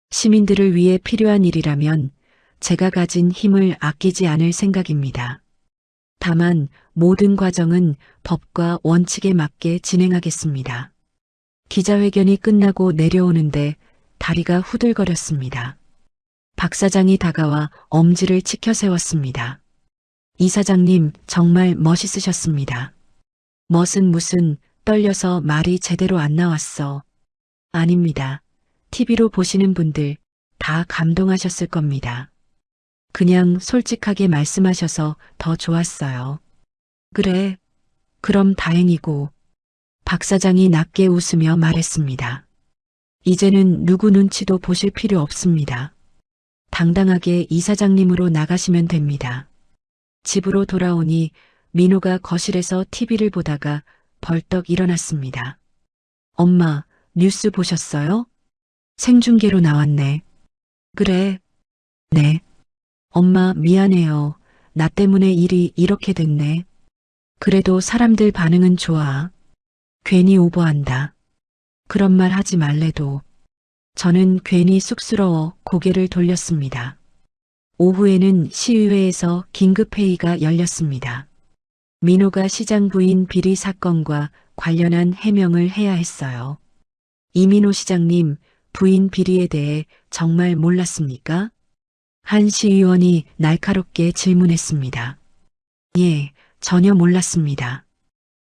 시민들을 위해 필요한 일이라면 제가 가진 힘을 아끼지 않을 생각입니다. 다만 모든 과정은 법과 원칙에 맞게 진행하겠습니다. 기자회견이 끝나고 내려오는데 다리가 후들거렸습니다. 박 사장이 다가와 엄지를 치켜 세웠습니다. 이 사장님 정말 멋있으셨습니다. 멋은 무슨, 떨려서 말이 제대로 안 나왔어. 아닙니다. TV로 보시는 분들 다 감동하셨을 겁니다. 그냥 솔직하게 말씀하셔서 더 좋았어요. 그래, 그럼 다행이고. 박 사장이 낮게 웃으며 말했습니다. 이제는 누구 눈치도 보실 필요 없습니다. 당당하게 이 사장님으로 나가시면 됩니다. 집으로 돌아오니 민호가 거실에서 TV를 보다가 벌떡 일어났습니다. 엄마, 뉴스 보셨어요? 생중계로 나왔네. 그래. 네. 엄마 미안해요. 나 때문에 일이 이렇게 됐네. 그래도 사람들 반응은 좋아. 괜히 오버한다. 그런 말 하지 말래도. 저는 괜히 쑥스러워 고개를 돌렸습니다. 오후에는 시의회에서 긴급회의가 열렸습니다. 민호가 시장 부인 비리 사건과 관련한 해명을 해야 했어요. 이민호 시장님, 부인 비리에 대해 정말 몰랐습니까? 한 시의원이 날카롭게 질문했습니다. 예, 전혀 몰랐습니다.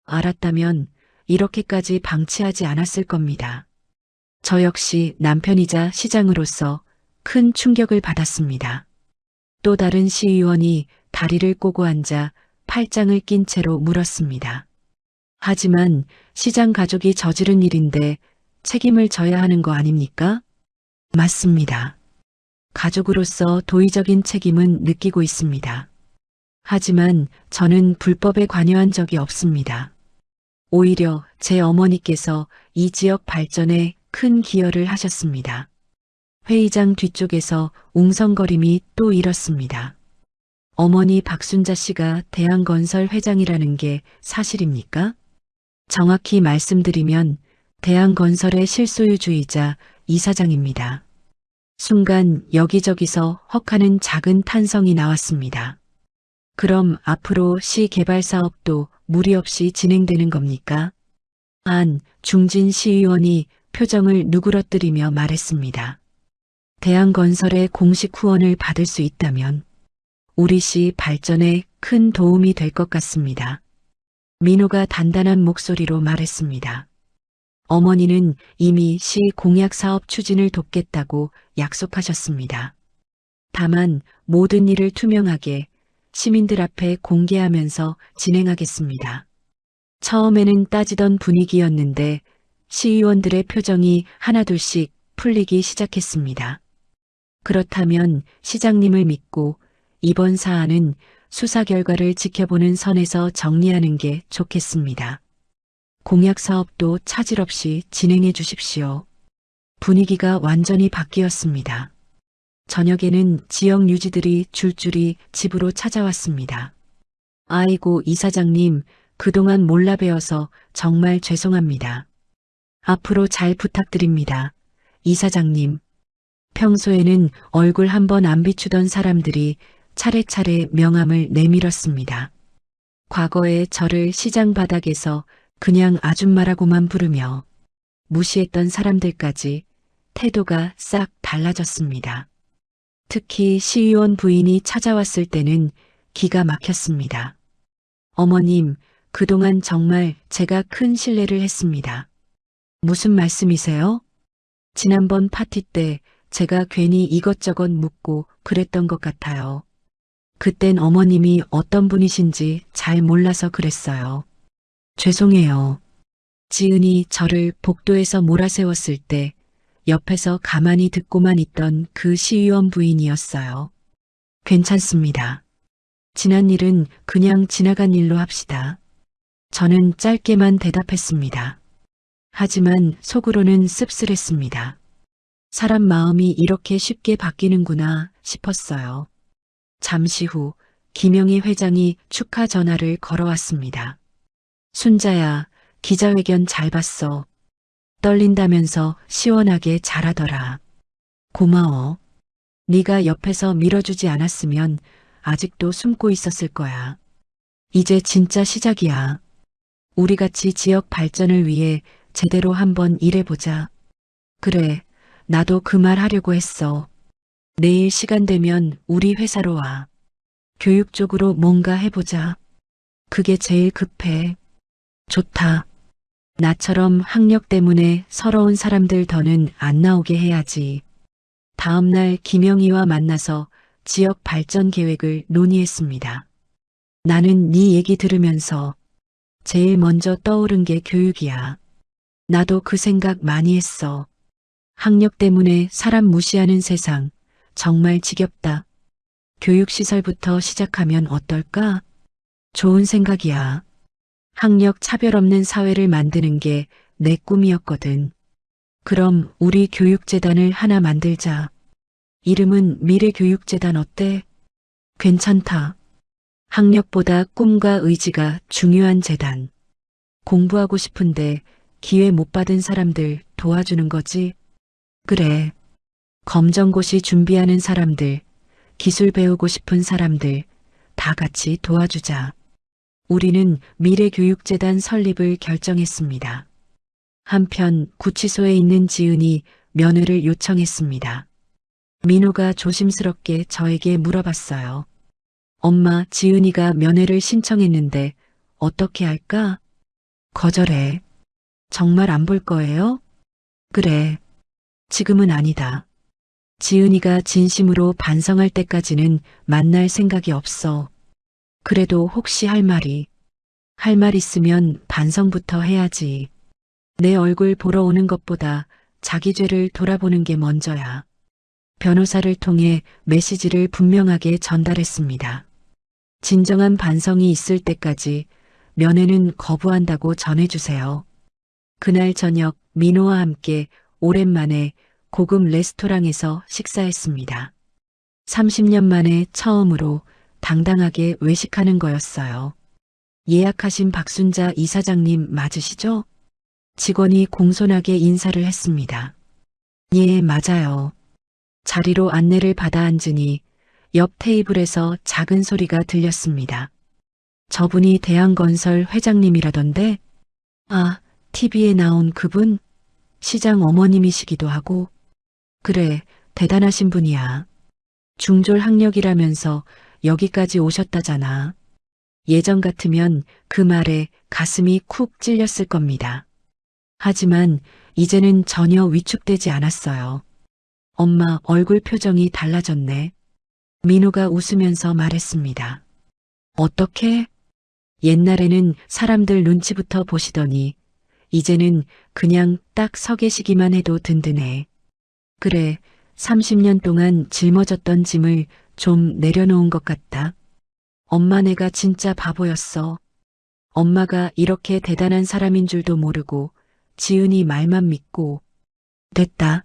알았다면 이렇게까지 방치하지 않았을 겁니다. 저 역시 남편이자 시장으로서 큰 충격을 받았습니다. 또 다른 시의원이 다리를 꼬고 앉아 팔짱을 낀 채로 물었습니다. 하지만 시장 가족이 저지른 일인데 책임을 져야 하는 거 아닙니까? 맞습니다. 가족으로서 도의적인 책임은 느끼고 있습니다. 하지만 저는 불법에 관여한 적이 없습니다. 오히려 제 어머니께서 이 지역 발전에 큰 기여를 하셨습니다. 회의장 뒤쪽에서 웅성거림이 또 일었습니다. 어머니 박순자 씨가 대한건설 회장이라는 게 사실입니까? 정확히 말씀드리면 대한건설의 실소유주이자 이사장입니다. 순간 여기저기서 헉하는 작은 탄성이 나왔습니다. 그럼 앞으로 시 개발 사업도 무리 없이 진행되는 겁니까? 안 중진 시의원이 표정을 누그러뜨리며 말했습니다. 대한건설의 공식 후원을 받을 수 있다면 우리 시 발전에 큰 도움이 될 것 같습니다. 민호가 단단한 목소리로 말했습니다. 어머니는 이미 시 공약 사업 추진을 돕겠다고 약속하셨습니다. 다만 모든 일을 투명하게 시민들 앞에 공개하면서 진행하겠습니다. 처음에는 따지던 분위기였는데 시의원들의 표정이 하나둘씩 풀리기 시작했습니다. 그렇다면 시장님을 믿고 이번 사안은 수사 결과를 지켜보는 선에서 정리하는 게 좋겠습니다. 공약 사업도 차질 없이 진행해 주십시오. 분위기가 완전히 바뀌었습니다. 저녁에는 지역 유지들이 줄줄이 집으로 찾아왔습니다. 아이고 이사장님, 그동안 몰라 배워서 정말 죄송합니다. 앞으로 잘 부탁드립니다. 이사장님. 평소에는 얼굴 한번 안 비추던 사람들이 차례차례 명함을 내밀었습니다. 과거에 저를 시장 바닥에서 그냥 아줌마라고만 부르며 무시했던 사람들까지 태도가 싹 달라졌습니다. 특히 시의원 부인이 찾아왔을 때는 기가 막혔습니다. 어머님, 그동안 정말 제가 큰 실례를 했습니다. 무슨 말씀이세요? 지난번 파티 때 제가 괜히 이것저것 묻고 그랬던 것 같아요. 그땐 어머님이 어떤 분이신지 잘 몰라서 그랬어요. 죄송해요. 지은이 저를 복도에서 몰아세웠을 때 옆에서 가만히 듣고만 있던 그 시의원 부인이었어요. 괜찮습니다. 지난 일은 그냥 지나간 일로 합시다. 저는 짧게만 대답했습니다. 하지만 속으로는 씁쓸했습니다. 사람 마음이 이렇게 쉽게 바뀌는구나 싶었어요. 잠시 후 김영희 회장이 축하 전화를 걸어왔습니다. 순자야, 기자회견 잘 봤어. 떨린다면서 시원하게 잘하더라. 고마워. 네가 옆에서 밀어주지 않았으면 아직도 숨고 있었을 거야. 이제 진짜 시작이야. 우리 같이 지역 발전을 위해 제대로 한번 일해보자. 그래, 나도 그 말 하려고 했어. 내일 시간 되면 우리 회사로 와. 교육 쪽으로 뭔가 해보자. 그게 제일 급해. 좋다. 나처럼 학력 때문에 서러운 사람들 더는 안 나오게 해야지. 다음 날 김영희와 만나서 지역 발전 계획을 논의했습니다. 나는 네 얘기 들으면서 제일 먼저 떠오른 게 교육이야. 나도 그 생각 많이 했어. 학력 때문에 사람 무시하는 세상 정말 지겹다. 교육시설부터 시작하면 어떨까? 좋은 생각이야. 학력 차별 없는 사회를 만드는 게 내 꿈이었거든. 그럼 우리 교육재단을 하나 만들자. 이름은 미래교육재단 어때? 괜찮다. 학력보다 꿈과 의지가 중요한 재단. 공부하고 싶은데 기회 못 받은 사람들 도와주는 거지? 그래. 검정고시 준비하는 사람들, 기술 배우고 싶은 사람들 다 같이 도와주자. 우리는 미래교육재단 설립을 결정했습니다. 한편 구치소에 있는 지은이 면회를 요청했습니다. 민호가 조심스럽게 저에게 물어봤어요. 엄마, 지은이가 면회를 신청했는데 어떻게 할까? 거절해. 정말 안 볼 거예요? 그래. 지금은 아니다. 지은이가 진심으로 반성할 때까지는 만날 생각이 없어. 그래도 혹시 할 말 있으면 반성부터 해야지. 내 얼굴 보러 오는 것보다 자기 죄를 돌아보는 게 먼저야. 변호사를 통해 메시지를 분명하게 전달했습니다. 진정한 반성이 있을 때까지 면회는 거부한다고 전해주세요. 그날 저녁 민호와 함께 오랜만에 고급 레스토랑에서 식사했습니다. 30년 만에 처음으로 당당하게 외식하는 거였어요. 예약하신 박순자 이사장님 맞으시죠? 직원이 공손하게 인사를 했습니다. 예, 맞아요. 자리로 안내를 받아 앉으니 옆 테이블에서 작은 소리가 들렸습니다. 저분이 대한건설 회장님이라던데? 아, TV에 나온 그분? 시장 어머님이시기도 하고. 그래, 대단하신 분이야. 중졸 학력이라면서 여기까지 오셨다잖아. 예전 같으면 그 말에 가슴이 쿡 찔렸을 겁니다. 하지만 이제는 전혀 위축되지 않았어요. 엄마 얼굴 표정이 달라졌네. 민호가 웃으면서 말했습니다. 어떻게? 옛날에는 사람들 눈치부터 보시더니 이제는 그냥 딱 서 계시기만 해도 든든해. 그래, 30년 동안 짊어졌던 짐을 좀 내려놓은 것 같다. 엄마 내가 진짜 바보였어. 엄마가 이렇게 대단한 사람인 줄도 모르고 지은이 말만 믿고. 됐다.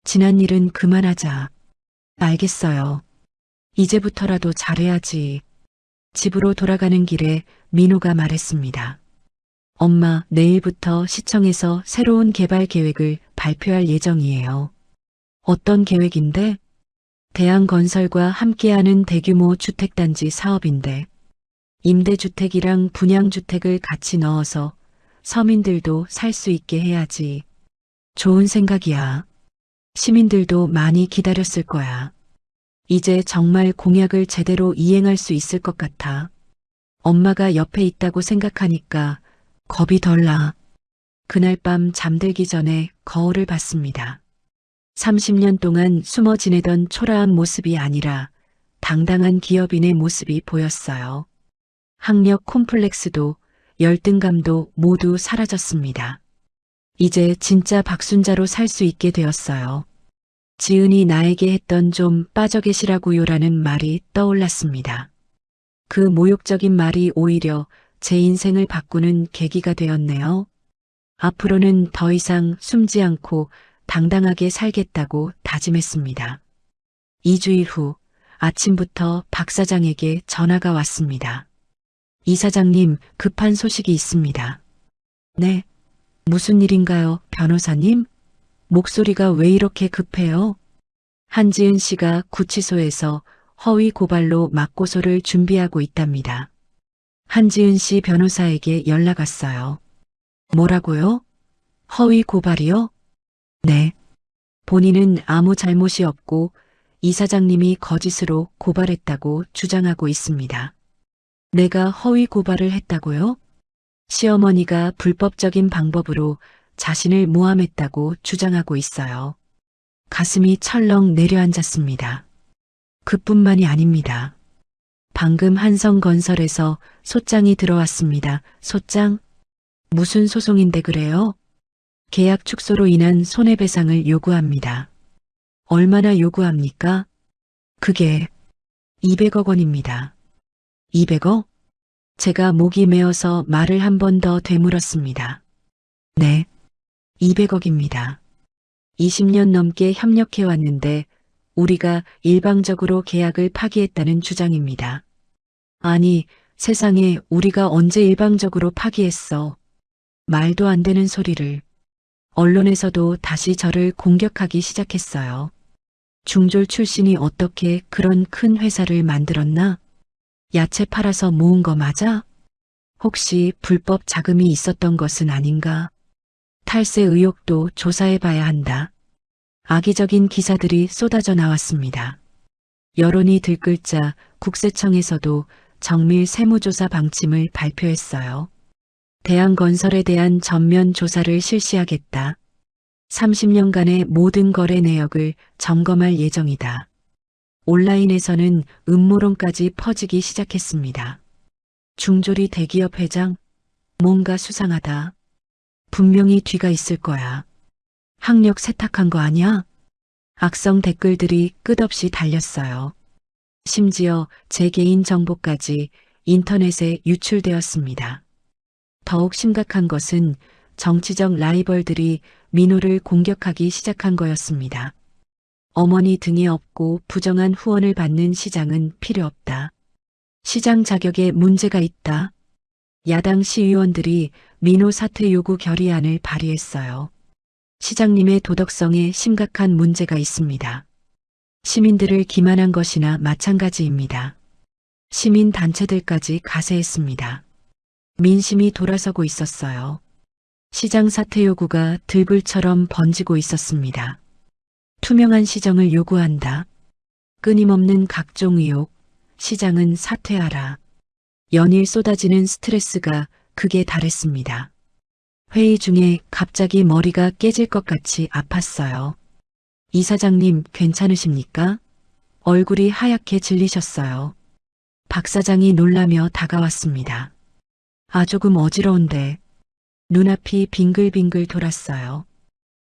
지난 일은 그만하자. 알겠어요. 이제부터라도 잘해야지. 집으로 돌아가는 길에 민호가 말했습니다. 엄마, 내일부터 시청에서 새로운 개발 계획을 발표할 예정이에요. 어떤 계획인데? 대한건설과 함께하는 대규모 주택단지 사업인데, 임대주택이랑 분양주택을 같이 넣어서 서민들도 살 수 있게 해야지. 좋은 생각이야. 시민들도 많이 기다렸을 거야. 이제 정말 공약을 제대로 이행할 수 있을 것 같아. 엄마가 옆에 있다고 생각하니까 겁이 덜 나. 그날 밤 잠들기 전에 거울을 봤습니다. 30년 동안 숨어 지내던 초라한 모습이 아니라 당당한 기업인의 모습이 보였어요. 학력 콤플렉스도 열등감도 모두 사라졌습니다. 이제 진짜 박순자로 살 수 있게 되었어요. 지은이 나에게 했던 좀 빠져 계시라고요라는 말이 떠올랐습니다. 그 모욕적인 말이 오히려 제 인생을 바꾸는 계기가 되었네요. 앞으로는 더 이상 숨지 않고 당당하게 살겠다고 다짐했습니다. 2주일 후 아침부터 박 사장에게 전화가 왔습니다. 이 사장님, 급한 소식이 있습니다. 네. 무슨 일인가요, 변호사님? 목소리가 왜 이렇게 급해요? 한지은 씨가 구치소에서 허위 고발로 맞고소를 준비하고 있답니다. 한지은 씨 변호사에게 연락 왔어요. 뭐라고요? 허위 고발이요? 네. 본인은 아무 잘못이 없고 이 사장님이 거짓으로 고발했다고 주장하고 있습니다. 내가 허위 고발을 했다고요? 시어머니가 불법적인 방법으로 자신을 모함했다고 주장하고 있어요. 가슴이 철렁 내려앉았습니다. 그뿐만이 아닙니다. 방금 한성건설에서 소장이 들어왔습니다. 소장? 무슨 소송인데 그래요? 계약 축소로 인한 손해배상을 요구합니다. 얼마나 요구합니까? 그게 200억 원입니다. 200억? 제가 목이 메어서 말을 한 번 더 되물었습니다. 네, 200억입니다. 20년 넘게 협력해왔는데 우리가 일방적으로 계약을 파기했다는 주장입니다. 아니, 세상에 우리가 언제 일방적으로 파기했어. 말도 안 되는 소리를. 언론에서도 다시 저를 공격하기 시작했어요. 중졸 출신이 어떻게 그런 큰 회사를 만들었나? 야채 팔아서 모은 거 맞아? 혹시 불법 자금이 있었던 것은 아닌가? 탈세 의혹도 조사해봐야 한다. 악의적인 기사들이 쏟아져 나왔습니다. 여론이 들끓자 국세청에서도 정밀 세무조사 방침을 발표했어요. 대한건설에 대한 전면 조사를 실시하겠다. 30년간의 모든 거래 내역을 점검할 예정이다. 온라인에서는 음모론까지 퍼지기 시작했습니다. 중졸이 대기업 회장? 뭔가 수상하다. 분명히 뒤가 있을 거야. 학력 세탁한 거 아니야? 악성 댓글들이 끝없이 달렸어요. 심지어 제 개인 정보까지 인터넷에 유출되었습니다. 더욱 심각한 것은 정치적 라이벌들이 민호를 공격하기 시작한 거였습니다. 어머니 등에 업고 부정한 후원을 받는 시장은 필요 없다. 시장 자격에 문제가 있다. 야당 시의원들이 민호 사퇴 요구 결의안을 발의했어요. 시장님의 도덕성에 심각한 문제가 있습니다. 시민들을 기만한 것이나 마찬가지입니다. 시민 단체들까지 가세했습니다. 민심이 돌아서고 있었어요. 시장 사퇴 요구가 들불처럼 번지고 있었습니다. 투명한 시정을 요구한다. 끊임없는 각종 의혹, 시장은 사퇴하라. 연일 쏟아지는 스트레스가 극에 달했습니다. 회의 중에 갑자기 머리가 깨질 것 같이 아팠어요. 이사장님 괜찮으십니까? 얼굴이 하얗게 질리셨어요. 박 사장이 놀라며 다가왔습니다. 조금 어지러운데. 눈앞이 빙글빙글 돌았어요.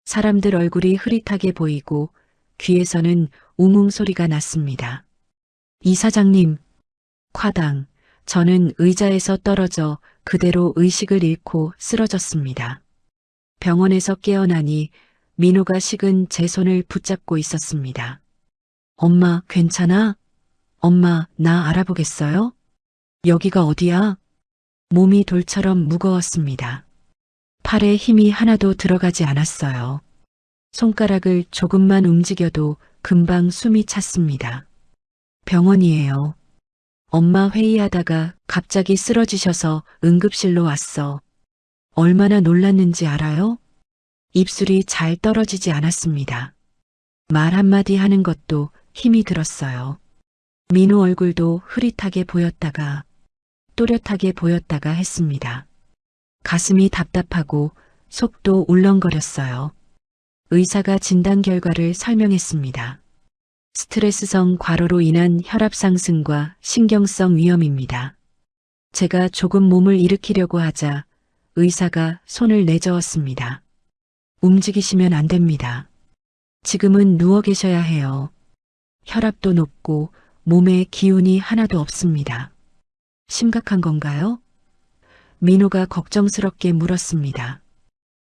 사람들 얼굴이 흐릿하게 보이고 귀에서는 우웅 소리가 났습니다. 이사장님, 과당, 저는 의자에서 떨어져 그대로 의식을 잃고 쓰러졌습니다. 병원에서 깨어나니 민호가 식은 제 손을 붙잡고 있었습니다. 엄마, 괜찮아? 엄마, 나 알아보겠어요? 여기가 어디야? 몸이 돌처럼 무거웠습니다. 팔에 힘이 하나도 들어가지 않았어요. 손가락을 조금만 움직여도 금방 숨이 찼습니다. 병원이에요. 엄마 회의하다가 갑자기 쓰러지셔서 응급실로 왔어. 얼마나 놀랐는지 알아요? 입술이 잘 떨어지지 않았습니다. 말 한마디 하는 것도 힘이 들었어요. 민호 얼굴도 흐릿하게 보였다가 또렷하게 보였다가 했습니다. 가슴이 답답하고 속도 울렁거렸어요. 의사가 진단 결과를 설명했습니다. 스트레스성 과로로 인한 혈압 상승과 신경성 위염입니다. 제가 조금 몸을 일으키려고 하자 의사가 손을 내저었습니다. 움직이시면 안 됩니다. 지금은 누워 계셔야 해요. 혈압도 높고 몸에 기운이 하나도 없습니다. 심각한 건가요? 민호가 걱정스럽게 물었습니다.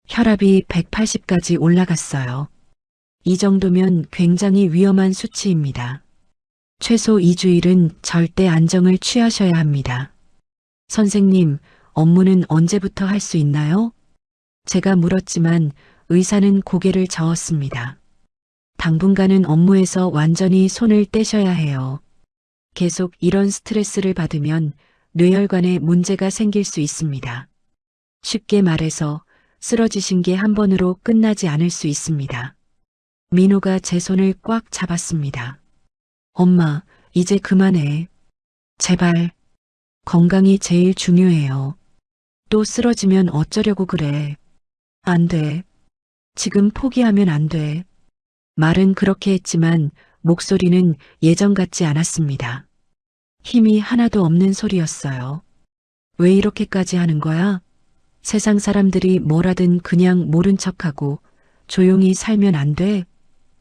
혈압이 180까지 올라갔어요. 이 정도면 굉장히 위험한 수치입니다. 최소 2주일은 절대 안정을 취하셔야 합니다. 선생님, 업무는 언제부터 할 수 있나요? 제가 물었지만 의사는 고개를 저었습니다. 당분간은 업무에서 완전히 손을 떼셔야 해요. 계속 이런 스트레스를 받으면 뇌혈관에 문제가 생길 수 있습니다. 쉽게 말해서 쓰러지신 게 한 번으로 끝나지 않을 수 있습니다. 민호가 제 손을 꽉 잡았습니다. 엄마, 이제 그만해. 제발. 건강이 제일 중요해요. 또 쓰러지면 어쩌려고 그래. 안 돼. 지금 포기하면 안 돼. 말은 그렇게 했지만 목소리는 예전 같지 않았습니다. 힘이 하나도 없는 소리였어요. 왜 이렇게까지 하는 거야? 세상 사람들이 뭐라든 그냥 모른 척하고 조용히 살면 안 돼?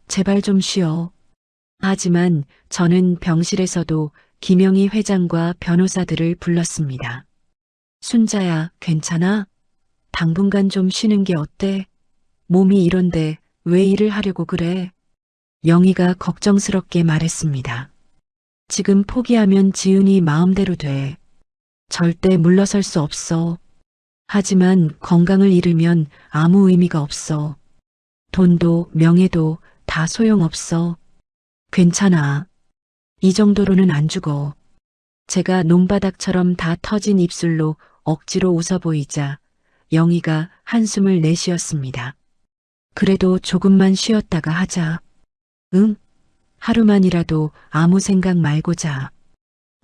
제발 좀 쉬어. 하지만 저는 병실에서도 김영희 회장과 변호사들을 불렀습니다. 순자야, 괜찮아? 당분간 좀 쉬는 게 어때? 몸이 이런데 왜 일을 하려고 그래? 영희가 걱정스럽게 말했습니다. 지금 포기하면 지은이 마음대로 돼. 절대 물러설 수 없어. 하지만 건강을 잃으면 아무 의미가 없어. 돈도 명예도 다 소용없어. 괜찮아. 이 정도로는 안 죽어. 제가 논바닥처럼 다 터진 입술로 억지로 웃어 보이자 영희가 한숨을 내쉬었습니다. 그래도 조금만 쉬었다가 하자. 응? 하루만이라도 아무 생각 말고 자.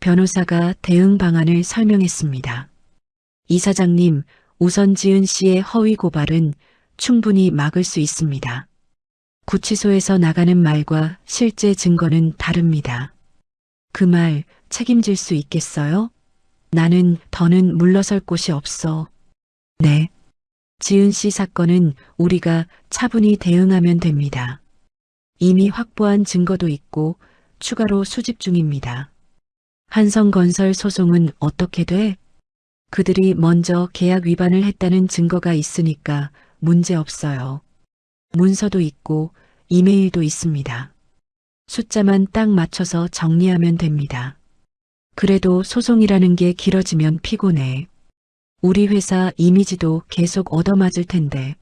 변호사가 대응 방안을 설명했습니다. 이사장님, 우선 지은 씨의 허위 고발은 충분히 막을 수 있습니다. 구치소에서 나가는 말과 실제 증거는 다릅니다. 그 말 책임질 수 있겠어요? 나는 더는 물러설 곳이 없어. 네. 지은 씨 사건은 우리가 차분히 대응하면 됩니다. 이미 확보한 증거도 있고 추가로 수집 중입니다. 한성건설 소송은 어떻게 돼? 그들이 먼저 계약 위반을 했다는 증거가 있으니까 문제 없어요. 문서도 있고 이메일도 있습니다. 숫자만 딱 맞춰서 정리하면 됩니다. 그래도 소송이라는 게 길어지면 피곤해. 우리 회사 이미지도 계속 얻어맞을 텐데.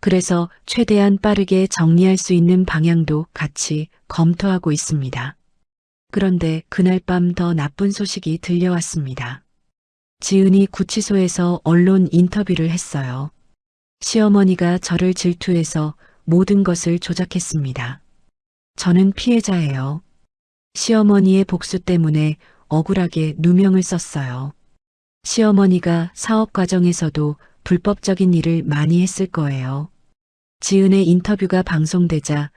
그래서 최대한 빠르게 정리할 수 있는 방향도 같이 검토하고 있습니다. 그런데 그날 밤 더 나쁜 소식이 들려왔습니다. 지은이 구치소에서 언론 인터뷰를 했어요. 시어머니가 저를 질투해서 모든 것을 조작했습니다. 저는 피해자예요. 시어머니의 복수 때문에 억울하게 누명을 썼어요. 시어머니가 사업 과정에서도 불법적인 일을 많이 했을 거예요. 지은의 인터뷰가 방송되자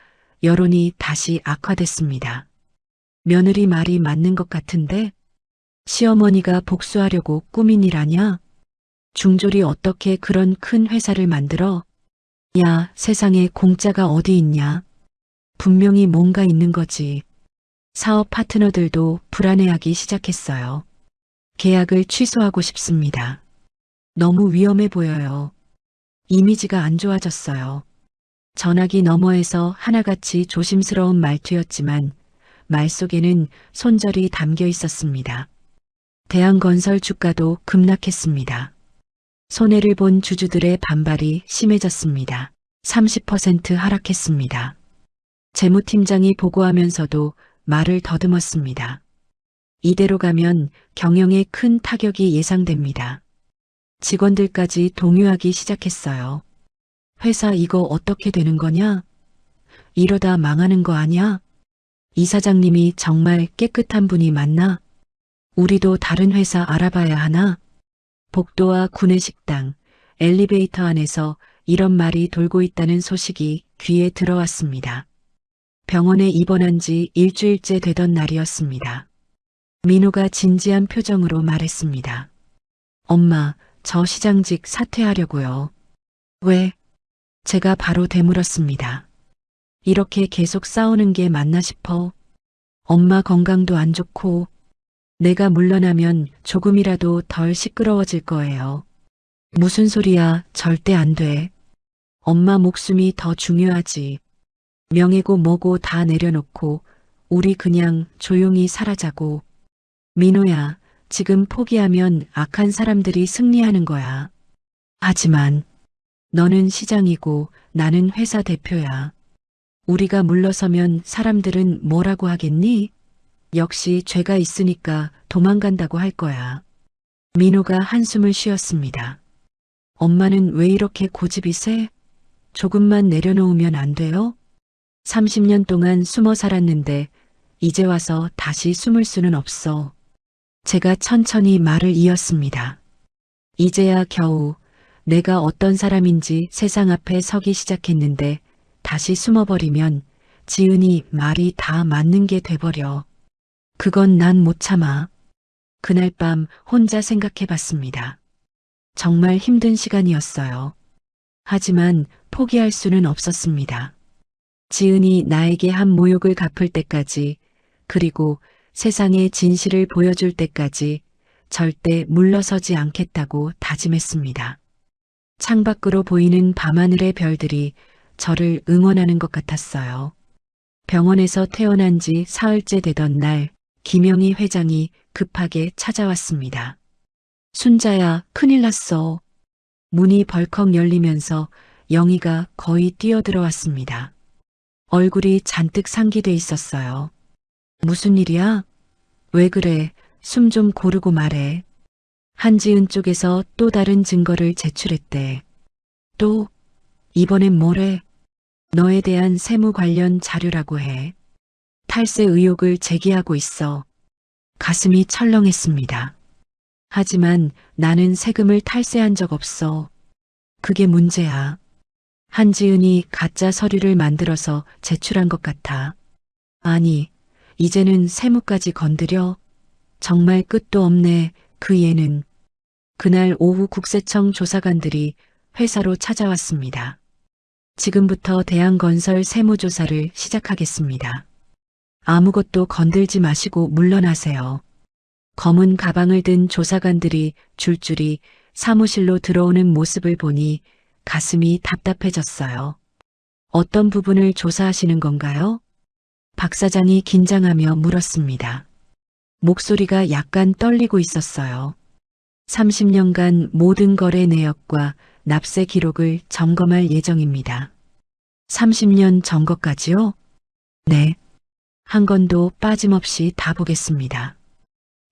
여론이 다시 악화됐습니다. 며느리 말이 맞는 것 같은데? 시어머니가 복수하려고 꾸민 일 아냐? 중졸이 어떻게 그런 큰 회사를 만들어? 야, 세상에 공짜가 어디 있냐? 분명히 뭔가 있는 거지. 사업 파트너들도 불안해하기 시작했어요. 계약을 취소하고 싶습니다. 너무 위험해 보여요. 이미지가 안 좋아졌어요. 전화기 너머에서 하나같이 조심스러운 말투였지만 말 속에는 손절이 담겨 있었습니다. 대한건설 주가도 급락했습니다. 손해를 본 주주들의 반발이 심해졌습니다. 30% 하락했습니다. 재무팀장이 보고하면서도 말을 더듬었습니다. 이대로 가면 경영에 큰 타격이 예상됩니다. 직원들까지 동요하기 시작했어요. 회사 이거 어떻게 되는 거냐? 이러다 망하는 거 아냐? 이사장님이 정말 깨끗한 분이 맞나? 우리도 다른 회사 알아봐야 하나? 복도와 구내식당, 엘리베이터 안에서 이런 말이 돌고 있다는 소식이 귀에 들어왔습니다. 병원에 입원한 지 일주일째 되던 날이었습니다. 민호가 진지한 표정으로 말했습니다. 엄마, 저 시장직 사퇴하려고요. 왜? 제가 바로 되물었습니다. 이렇게 계속 싸우는 게 맞나 싶어. 엄마 건강도 안 좋고 내가 물러나면 조금이라도 덜 시끄러워질 거예요. 무슨 소리야, 절대 안 돼. 엄마 목숨이 더 중요하지. 명예고 뭐고 다 내려놓고 우리 그냥 조용히 살아자고. 민호야, 지금 포기하면 악한 사람들이 승리하는 거야. 하지만 너는 시장이고 나는 회사 대표야. 우리가 물러서면 사람들은 뭐라고 하겠니? 역시 죄가 있으니까 도망간다고 할 거야. 민호가 한숨을 쉬었습니다. 엄마는 왜 이렇게 고집이 세? 조금만 내려놓으면 안 돼요? 30년 동안 숨어 살았는데 이제 와서 다시 숨을 수는 없어. 제가 천천히 말을 이었습니다. 이제야 겨우 내가 어떤 사람인지 세상 앞에 서기 시작했는데 다시 숨어버리면 지은이 말이 다 맞는 게 돼버려. 그건 난 못 참아. 그날 밤 혼자 생각해봤습니다. 정말 힘든 시간이었어요. 하지만 포기할 수는 없었습니다. 지은이 나에게 한 모욕을 갚을 때까지, 그리고 세상의 진실을 보여줄 때까지 절대 물러서지 않겠다고 다짐했습니다. 창밖으로 보이는 밤하늘의 별들이 저를 응원하는 것 같았어요. 병원에서 퇴원한 지 사흘째 되던 날, 김영희 회장이 급하게 찾아왔습니다. 순자야, 큰일 났어. 문이 벌컥 열리면서 영희가 거의 뛰어들어왔습니다. 얼굴이 잔뜩 상기돼 있었어요. 무슨 일이야? 왜 그래? 숨 좀 고르고 말해. 한지은 쪽에서 또 다른 증거를 제출했대. 또? 이번엔 뭐래? 너에 대한 세무 관련 자료라고 해. 탈세 의혹을 제기하고 있어. 가슴이 철렁했습니다. 하지만 나는 세금을 탈세한 적 없어. 그게 문제야. 한지은이 가짜 서류를 만들어서 제출한 것 같아. 아니, 이제는 세무까지 건드려? 정말 끝도 없네, 그 얘는. 그날 오후 국세청 조사관들이 회사로 찾아왔습니다. 지금부터 대한건설 세무조사를 시작하겠습니다. 아무것도 건들지 마시고 물러나세요. 검은 가방을 든 조사관들이 줄줄이 사무실로 들어오는 모습을 보니 가슴이 답답해졌어요. 어떤 부분을 조사하시는 건가요? 박 사장이 긴장하며 물었습니다. 목소리가 약간 떨리고 있었어요. 30년간 모든 거래 내역과 납세 기록을 점검할 예정입니다. 30년 전 것까지요? 네. 한 건도 빠짐없이 다 보겠습니다.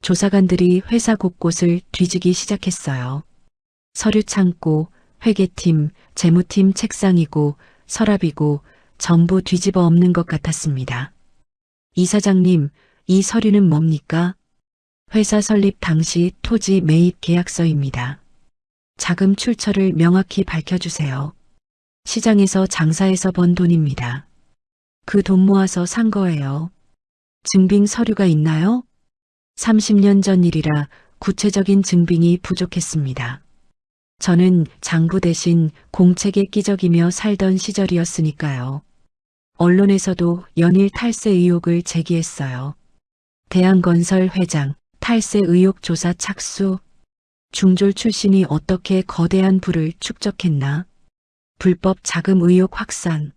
조사관들이 회사 곳곳을 뒤지기 시작했어요. 서류 창고, 회계팀, 재무팀 책상이고 서랍이고 전부 뒤집어 엎는 것 같았습니다. 이사장님, 이 서류는 뭡니까? 회사 설립 당시 토지 매입 계약서입니다. 자금 출처를 명확히 밝혀주세요. 시장에서 장사해서 번 돈입니다. 그 돈 모아서 산 거예요. 증빙 서류가 있나요? 30년 전 일이라 구체적인 증빙이 부족했습니다. 저는 장부 대신 공책에 끼적이며 살던 시절이었으니까요. 언론에서도 연일 탈세 의혹을 제기했어요. 대한건설 회장, 탈세 의혹 조사 착수. 중졸 출신이 어떻게 거대한 부를 축적했나? 불법 자금 의혹 확산.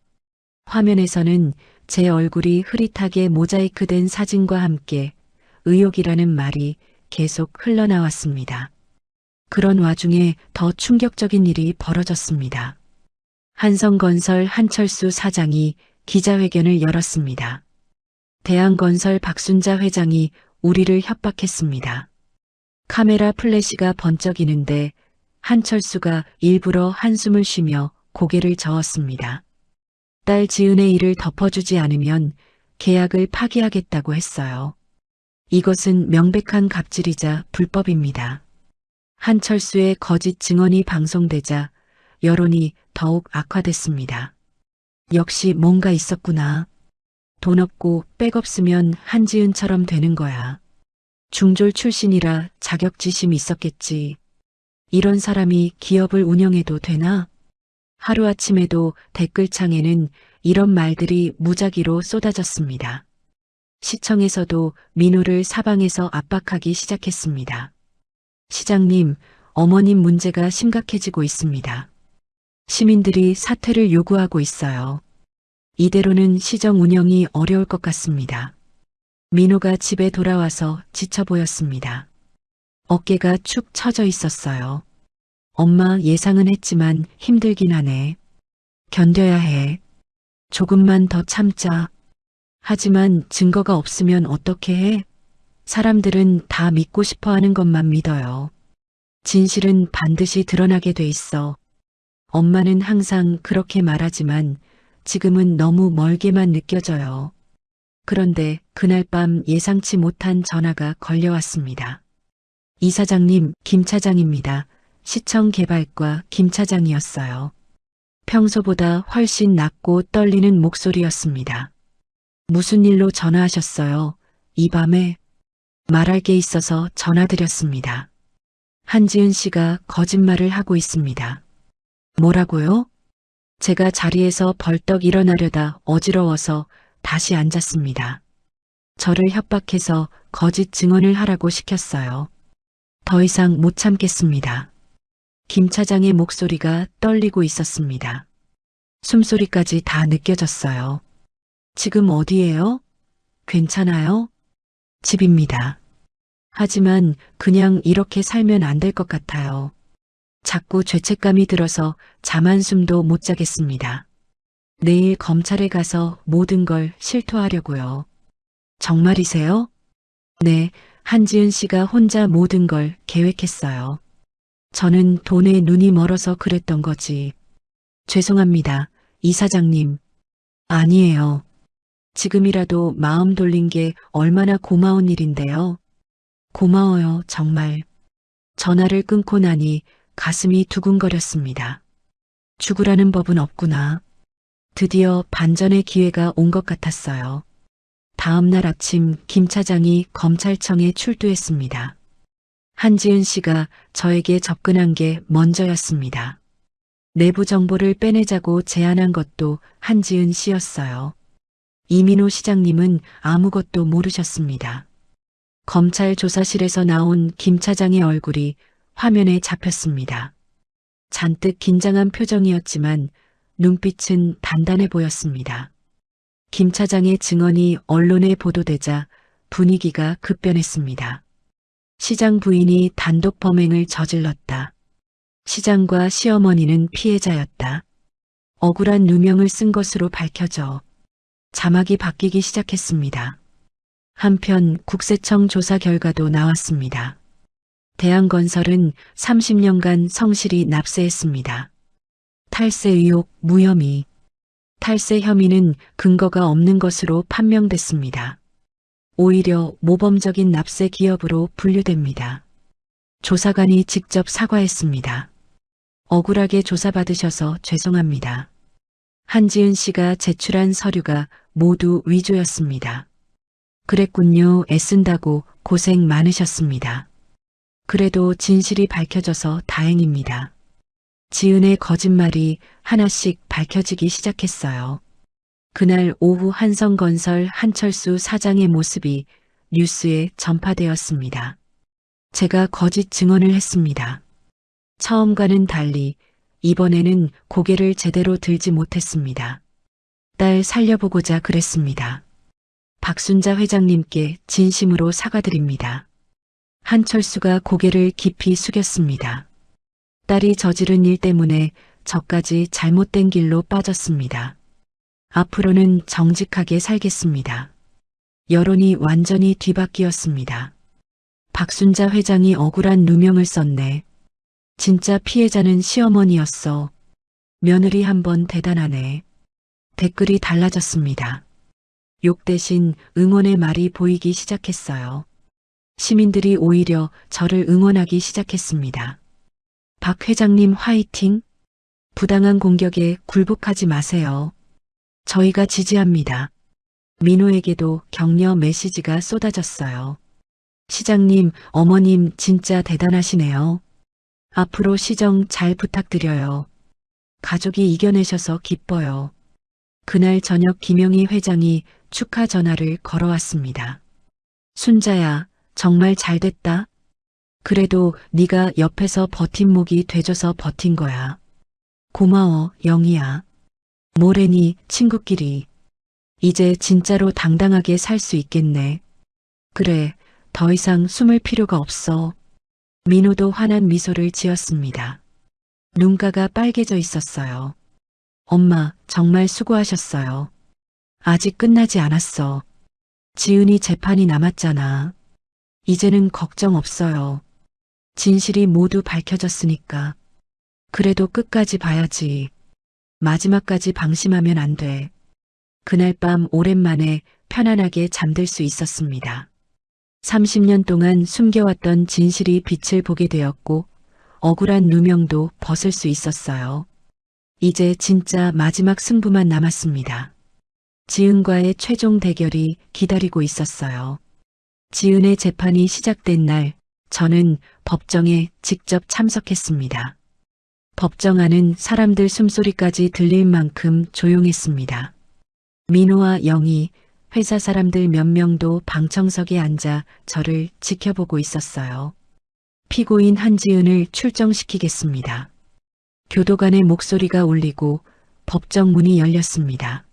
화면에서는 제 얼굴이 흐릿하게 모자이크된 사진과 함께 의혹이라는 말이 계속 흘러나왔습니다. 그런 와중에 더 충격적인 일이 벌어졌습니다. 한성건설 한철수 사장이 기자회견을 열었습니다. 대한건설 박순자 회장이 우리를 협박했습니다. 카메라 플래시가 번쩍이는데 한철수가 일부러 한숨을 쉬며 고개를 저었습니다. 딸 지은의 일을 덮어주지 않으면 계약을 파기하겠다고 했어요. 이것은 명백한 갑질이자 불법입니다. 한철수의 거짓 증언이 방송되자 여론이 더욱 악화됐습니다. 역시 뭔가 있었구나. 돈 없고 백 없으면 한지은처럼 되는 거야. 중졸 출신이라 자격지심이 있었겠지. 이런 사람이 기업을 운영해도 되나? 하루아침에도 댓글창에는 이런 말들이 무작위로 쏟아졌습니다. 시청에서도 민호를 사방에서 압박하기 시작했습니다. 시장님, 어머님 문제가 심각해지고 있습니다. 시민들이 사퇴를 요구하고 있어요. 이대로는 시정 운영이 어려울 것 같습니다. 민호가 집에 돌아와서 지쳐 보였습니다. 어깨가 축 처져 있었어요. 엄마, 예상은 했지만 힘들긴 하네. 견뎌야 해. 조금만 더 참자. 하지만 증거가 없으면 어떻게 해? 사람들은 다 믿고 싶어 하는 것만 믿어요. 진실은 반드시 드러나게 돼 있어. 엄마는 항상 그렇게 말하지만 지금은 너무 멀게만 느껴져요. 그런데 그날 밤 예상치 못한 전화가 걸려왔습니다. 이사장님, 김 차장입니다. 시청 개발과 김 차장이었어요. 평소보다 훨씬 낮고 떨리는 목소리였습니다. 무슨 일로 전화하셨어요? 이 밤에? 말할 게 있어서 전화드렸습니다. 한지은 씨가 거짓말을 하고 있습니다. 뭐라고요? 제가 자리에서 벌떡 일어나려다 어지러워서 다시 앉았습니다. 저를 협박해서 거짓 증언을 하라고 시켰어요. 더 이상 못 참겠습니다. 김 차장의 목소리가 떨리고 있었습니다. 숨소리까지 다 느껴졌어요. 지금 어디예요? 괜찮아요? 집입니다. 하지만 그냥 이렇게 살면 안 될 것 같아요. 자꾸 죄책감이 들어서 잠 한숨도 못 자겠습니다. 내일 검찰에 가서 모든 걸 실토하려고요. 정말이세요? 네, 한지은 씨가 혼자 모든 걸 계획했어요. 저는 돈에 눈이 멀어서 그랬던 거지. 죄송합니다, 이사장님. 아니에요. 지금이라도 마음 돌린 게 얼마나 고마운 일인데요. 고마워요, 정말. 전화를 끊고 나니 가슴이 두근거렸습니다. 죽으라는 법은 없구나. 드디어 반전의 기회가 온 것 같았어요. 다음 날 아침 김 차장이 검찰청에 출두했습니다. 한지은 씨가 저에게 접근한 게 먼저였습니다. 내부 정보를 빼내자고 제안한 것도 한지은 씨였어요. 이민호 시장님은 아무것도 모르셨습니다. 검찰 조사실에서 나온 김 차장의 얼굴이 화면에 잡혔습니다. 잔뜩 긴장한 표정이었지만 눈빛은 단단해 보였습니다. 김 차장의 증언이 언론에 보도되자 분위기가 급변했습니다. 시장 부인이 단독 범행을 저질렀다. 시장과 시어머니는 피해자였다. 억울한 누명을 쓴 것으로 밝혀져 자막이 바뀌기 시작했습니다. 한편 국세청 조사 결과도 나왔습니다. 대한건설은 30년간 성실히 납세했습니다. 탈세 의혹 무혐의. 탈세 혐의는 근거가 없는 것으로 판명됐습니다. 오히려 모범적인 납세 기업으로 분류됩니다. 조사관이 직접 사과했습니다. 억울하게 조사받으셔서 죄송합니다. 한지은 씨가 제출한 서류가 모두 위조였습니다. 그랬군요. 애쓴다고 고생 많으셨습니다. 그래도 진실이 밝혀져서 다행입니다. 지은의 거짓말이 하나씩 밝혀지기 시작했어요. 그날 오후 한성건설 한철수 사장의 모습이 뉴스에 전파되었습니다. 제가 거짓 증언을 했습니다. 처음과는 달리 이번에는 고개를 제대로 들지 못했습니다. 딸 살려보고자 그랬습니다. 박순자 회장님께 진심으로 사과드립니다. 한철수가 고개를 깊이 숙였습니다. 딸이 저지른 일 때문에 저까지 잘못된 길로 빠졌습니다. 앞으로는 정직하게 살겠습니다. 여론이 완전히 뒤바뀌었습니다. 박순자 회장이 억울한 누명을 썼네. 진짜 피해자는 시어머니였어. 며느리 한번 대단하네. 댓글이 달라졌습니다. 욕 대신 응원의 말이 보이기 시작했어요. 시민들이 오히려 저를 응원하기 시작했습니다. 박 회장님 화이팅! 부당한 공격에 굴복하지 마세요. 저희가 지지합니다. 민호에게도 격려 메시지가 쏟아졌어요. 시장님, 어머님 진짜 대단하시네요. 앞으로 시정 잘 부탁드려요. 가족이 이겨내셔서 기뻐요. 그날 저녁 김영희 회장이 축하 전화를 걸어왔습니다. 순자야, 정말 잘됐다. 그래도 네가 옆에서 버팀목이 돼줘서 버틴 거야. 고마워, 영희야. 뭐래니, 친구끼리. 이제 진짜로 당당하게 살 수 있겠네. 그래, 더 이상 숨을 필요가 없어. 민호도 환한 미소를 지었습니다. 눈가가 빨개져 있었어요. 엄마, 정말 수고하셨어요. 아직 끝나지 않았어. 지은이 재판이 남았잖아. 이제는 걱정 없어요. 진실이 모두 밝혀졌으니까. 그래도 끝까지 봐야지. 마지막까지 방심하면 안 돼. 그날 밤 오랜만에 편안하게 잠들 수 있었습니다. 30년 동안 숨겨왔던 진실이 빛을 보게 되었고 억울한 누명도 벗을 수 있었어요. 이제 진짜 마지막 승부만 남았습니다. 지은과의 최종 대결이 기다리고 있었어요. 지은의 재판이 시작된 날 저는 법정에 직접 참석했습니다. 법정 안은 사람들 숨소리까지 들릴 만큼 조용했습니다. 민호와 영희, 회사 사람들 몇 명도 방청석에 앉아 저를 지켜보고 있었어요. 피고인 한지은을 출정시키겠습니다. 교도관의 목소리가 울리고 법정 문이 열렸습니다.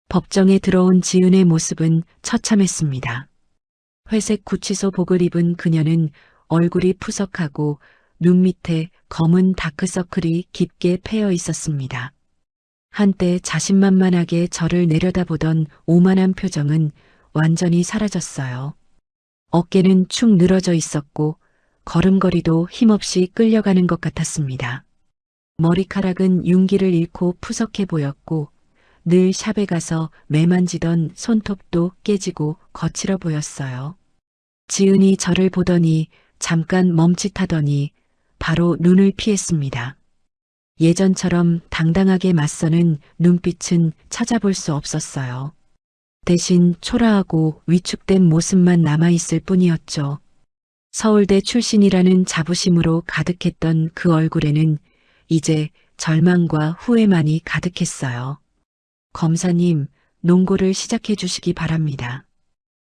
법정에 들어온 지은의 모습은 처참했습니다. 회색 구치소 복을 입은 그녀는 얼굴이 푸석하고 눈 밑에 검은 다크서클이 깊게 패여 있었습니다. 한때 자신만만하게 저를 내려다보던 오만한 표정은 완전히 사라졌어요. 어깨는 축 늘어져 있었고 걸음걸이도 힘없이 끌려가는 것 같았습니다. 머리카락은 윤기를 잃고 푸석해 보였고 늘 샵에 가서 매만지던 손톱도 깨지고 거칠어 보였어요. 지은이 저를 보더니 잠깐 멈칫하더니 바로 눈을 피했습니다. 예전처럼 당당하게 맞서는 눈빛은 찾아볼 수 없었어요. 대신 초라하고 위축된 모습만 남아있을 뿐이었죠. 서울대 출신이라는 자부심으로 가득했던 그 얼굴에는 이제 절망과 후회만이 가득했어요. 검사님, 논고를 시작해 주시기 바랍니다.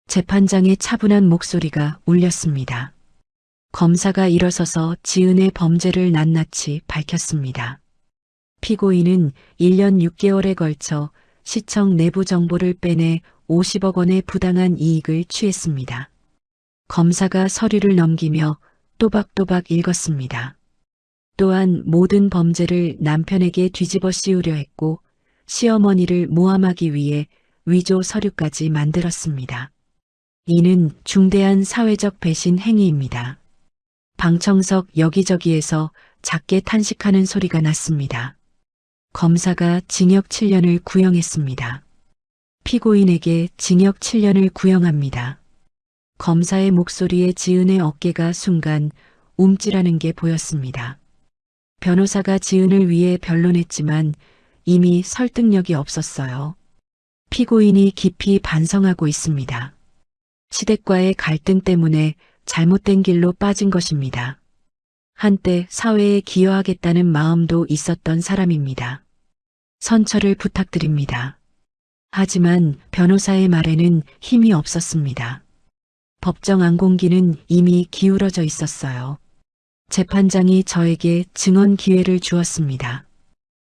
재판장의 차분한 목소리가 울렸습니다. 검사가 일어서서 지은의 범죄를 낱낱이 밝혔습니다. 피고인은 1년 6개월에 걸쳐 시청 내부 정보를 빼내 50억 원의 부당한 이익을 취했습니다. 검사가 서류를 넘기며 또박또박 읽었습니다. 또한 모든 범죄를 남편에게 뒤집어 씌우려 했고 시어머니를 모함하기 위해 위조 서류까지 만들었습니다. 이는 중대한 사회적 배신 행위입니다. 방청석 여기저기에서 작게 탄식하는 소리가 났습니다. 검사가 징역 7년을 구형했습니다. 피고인에게 징역 7년을 구형합니다. 검사의 목소리에 지은의 어깨가 순간 움찔하는 게 보였습니다. 변호사가 지은을 위해 변론했지만 이미 설득력이 없었어요. 피고인이 깊이 반성하고 있습니다. 시댁과의 갈등 때문에 잘못된 길로 빠진 것입니다. 한때 사회에 기여하겠다는 마음도 있었던 사람입니다. 선처를 부탁드립니다. 하지만 변호사의 말에는 힘이 없었습니다. 법정 안공기는 이미 기울어져 있었어요. 재판장이 저에게 증언 기회를 주었습니다.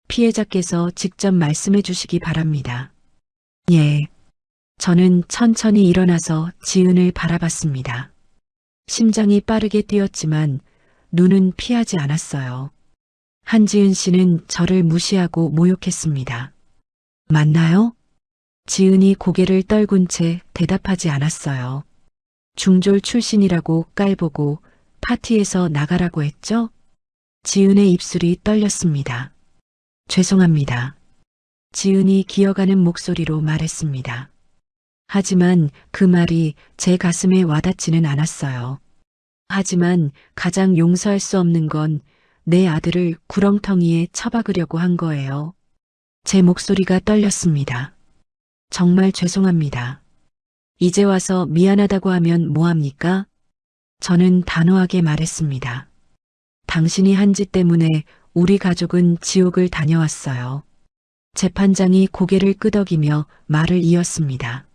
피해자께서 직접 말씀해 주시기 바랍니다. 예. 저는 천천히 일어나서 지은을 바라봤습니다. 심장이 빠르게 뛰었지만 눈은 피하지 않았어요. 한지은 씨는 저를 무시하고 모욕했습니다. 맞나요? 지은이 고개를 떨군 채 대답하지 않았어요. 중졸 출신이라고 깔보고 파티에서 나가라고 했죠? 지은의 입술이 떨렸습니다. 죄송합니다. 지은이 기어가는 목소리로 말했습니다. 하지만 그 말이 제 가슴에 와닿지는 않았어요. 하지만 가장 용서할 수 없는 건 내 아들을 구렁텅이에 처박으려고 한 거예요. 제 목소리가 떨렸습니다. 정말 죄송합니다. 이제 와서 미안하다고 하면 뭐합니까? 저는 단호하게 말했습니다. 당신이 한 짓 때문에 우리 가족은 지옥을 다녀왔어요. 재판장이 고개를 끄덕이며 말을 이었습니다.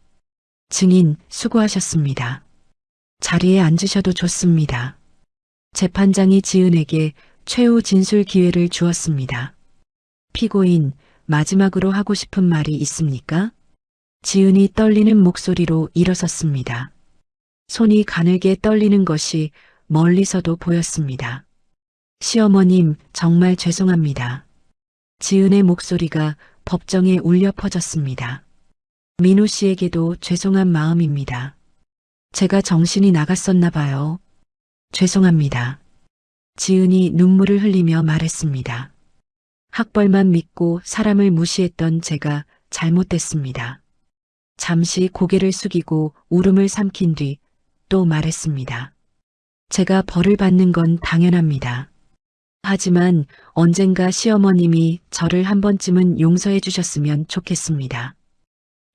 증인 수고하셨습니다. 자리에 앉으셔도 좋습니다. 재판장이 지은에게 최후 진술 기회를 주었습니다. 피고인, 마지막으로 하고 싶은 말이 있습니까? 지은이 떨리는 목소리로 일어섰습니다. 손이 가늘게 떨리는 것이 멀리서도 보였습니다. 시어머님, 정말 죄송합니다. 지은의 목소리가 법정에 울려 퍼졌습니다. 민호 씨에게도 죄송한 마음입니다. 제가 정신이 나갔었나 봐요. 죄송합니다. 지은이 눈물을 흘리며 말했습니다. 학벌만 믿고 사람을 무시했던 제가 잘못됐습니다. 잠시 고개를 숙이고 울음을 삼킨 뒤 또 말했습니다. 제가 벌을 받는 건 당연합니다. 하지만 언젠가 시어머님이 저를 한 번쯤은 용서해 주셨으면 좋겠습니다.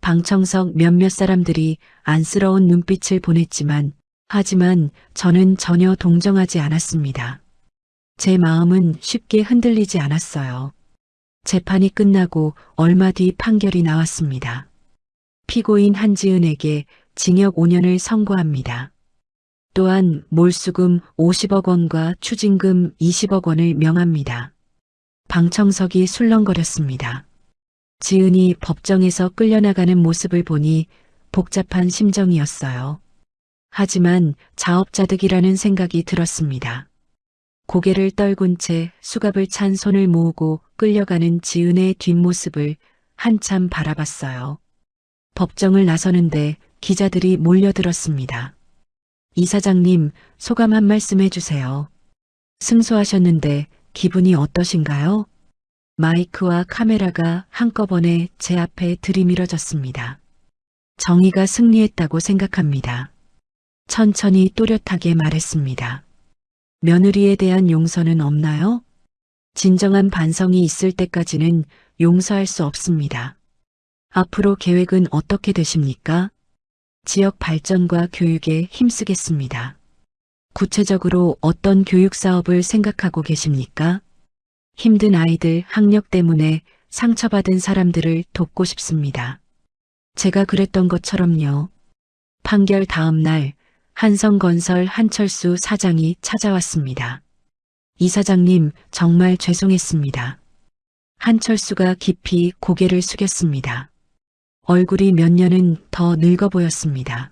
방청석 몇몇 사람들이 안쓰러운 눈빛을 보냈지만 하지만 저는 전혀 동정하지 않았습니다. 제 마음은 쉽게 흔들리지 않았어요. 재판이 끝나고 얼마 뒤 판결이 나왔습니다. 피고인 한지은에게 징역 5년을 선고합니다. 또한 몰수금 50억 원과 추징금 20억 원을 명합니다. 방청석이 술렁거렸습니다. 지은이 법정에서 끌려나가는 모습을 보니 복잡한 심정이었어요. 하지만 자업자득이라는 생각이 들었습니다. 고개를 떨군 채 수갑을 찬 손을 모으고 끌려가는 지은의 뒷모습을 한참 바라봤어요. 법정을 나서는데 기자들이 몰려들었습니다. 이사장님, 소감 한 말씀 해주세요. 승소하셨는데 기분이 어떠신가요? 마이크와 카메라가 한꺼번에 제 앞에 들이밀어졌습니다. 정의가 승리했다고 생각합니다. 천천히 또렷하게 말했습니다. 며느리에 대한 용서는 없나요? 진정한 반성이 있을 때까지는 용서할 수 없습니다. 앞으로 계획은 어떻게 되십니까? 지역 발전과 교육에 힘쓰겠습니다. 구체적으로 어떤 교육 사업을 생각하고 계십니까? 힘든 아이들 학력 때문에 상처받은 사람들을 돕고 싶습니다. 제가 그랬던 것처럼요. 판결 다음 날 한성건설 한철수 사장이 찾아왔습니다. 이 사장님, 정말 죄송했습니다. 한철수가 깊이 고개를 숙였습니다. 얼굴이 몇 년은 더 늙어 보였습니다.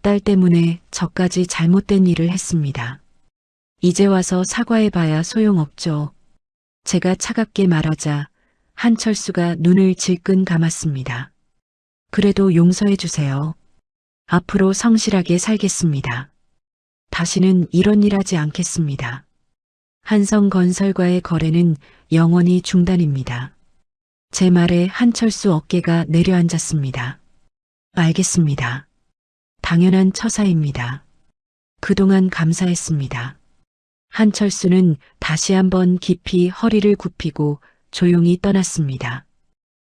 딸 때문에 저까지 잘못된 일을 했습니다. 이제 와서 사과해봐야 소용없죠. 제가 차갑게 말하자 한철수가 눈을 질끈 감았습니다. 그래도 용서해 주세요. 앞으로 성실하게 살겠습니다. 다시는 이런 일 하지 않겠습니다. 한성건설과의 거래는 영원히 중단입니다. 제 말에 한철수 어깨가 내려앉았습니다. 알겠습니다. 당연한 처사입니다. 그동안 감사했습니다. 한철수는 다시 한번 깊이 허리를 굽히고 조용히 떠났습니다.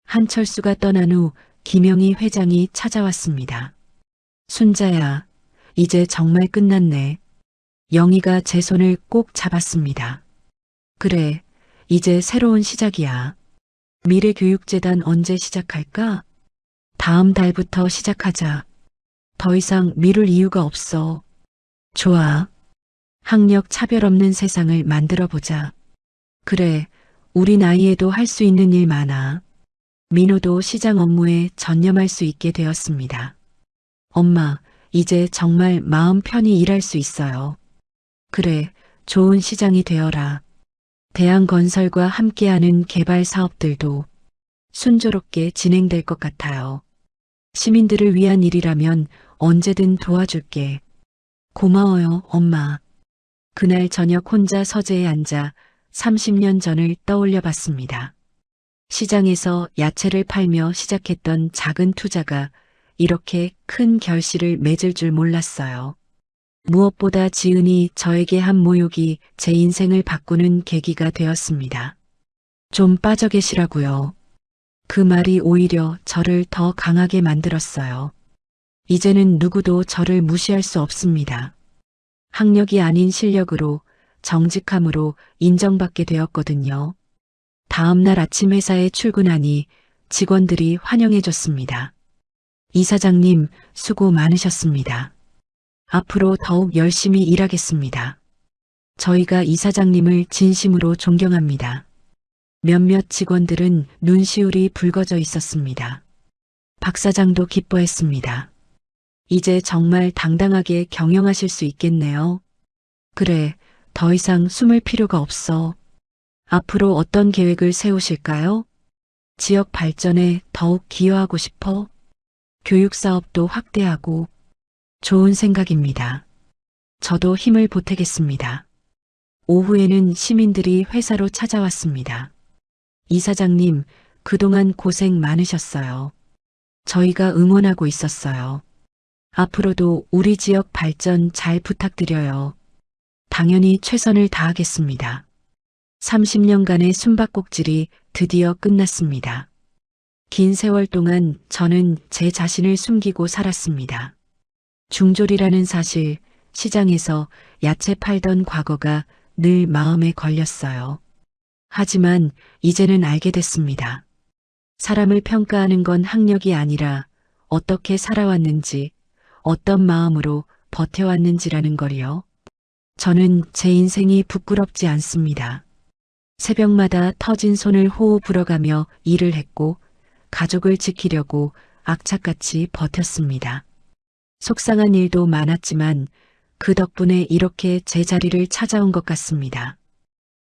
한철수가 떠난 후 김영희 회장이 찾아왔습니다. 순자야, 이제 정말 끝났네. 영희가 제 손을 꼭 잡았습니다. 그래, 이제 새로운 시작이야. 미래교육재단 언제 시작할까? 다음 달부터 시작하자. 더 이상 미룰 이유가 없어. 좋아. 학력 차별 없는 세상을 만들어보자. 그래, 우리 나이에도 할 수 있는 일 많아. 민호도 시장 업무에 전념할 수 있게 되었습니다. 엄마, 이제 정말 마음 편히 일할 수 있어요. 그래, 좋은 시장이 되어라. 대한건설과 함께하는 개발 사업들도 순조롭게 진행될 것 같아요. 시민들을 위한 일이라면 언제든 도와줄게. 고마워요, 엄마. 그날 저녁 혼자 서재에 앉아 30년 전을 떠올려 봤습니다. 시장에서 야채를 팔며 시작했던 작은 투자가 이렇게 큰 결실을 맺을 줄 몰랐어요. 무엇보다 지은이 저에게 한 모욕이 제 인생을 바꾸는 계기가 되었습니다. 좀 빠져 계시라고요. 그 말이 오히려 저를 더 강하게 만들었어요. 이제는 누구도 저를 무시할 수 없습니다. 학력이 아닌 실력으로, 정직함으로 인정받게 되었거든요. 다음 날 아침 회사에 출근하니 직원들이 환영해줬습니다. 이 사장님, 수고 많으셨습니다. 앞으로 더욱 열심히 일하겠습니다. 저희가 이 사장님을 진심으로 존경합니다. 몇몇 직원들은 눈시울이 붉어져 있었습니다. 박 사장도 기뻐했습니다. 이제 정말 당당하게 경영하실 수 있겠네요. 그래, 더 이상 숨을 필요가 없어. 앞으로 어떤 계획을 세우실까요? 지역 발전에 더욱 기여하고 싶어? 교육 사업도 확대하고. 좋은 생각입니다. 저도 힘을 보태겠습니다. 오후에는 시민들이 회사로 찾아왔습니다. 이 사장님, 그동안 고생 많으셨어요. 저희가 응원하고 있었어요. 앞으로도 우리 지역 발전 잘 부탁드려요. 당연히 최선을 다하겠습니다. 30년간의 숨바꼭질이 드디어 끝났습니다. 긴 세월 동안 저는 제 자신을 숨기고 살았습니다. 중졸이라는 사실, 시장에서 야채 팔던 과거가 늘 마음에 걸렸어요. 하지만 이제는 알게 됐습니다. 사람을 평가하는 건 학력이 아니라 어떻게 살아왔는지, 어떤 마음으로 버텨왔는지라는 걸요. 저는 제 인생이 부끄럽지 않습니다. 새벽마다 터진 손을 호호 불어가며 일을 했고 가족을 지키려고 악착같이 버텼습니다. 속상한 일도 많았지만 그 덕분에 이렇게 제 자리를 찾아온 것 같습니다.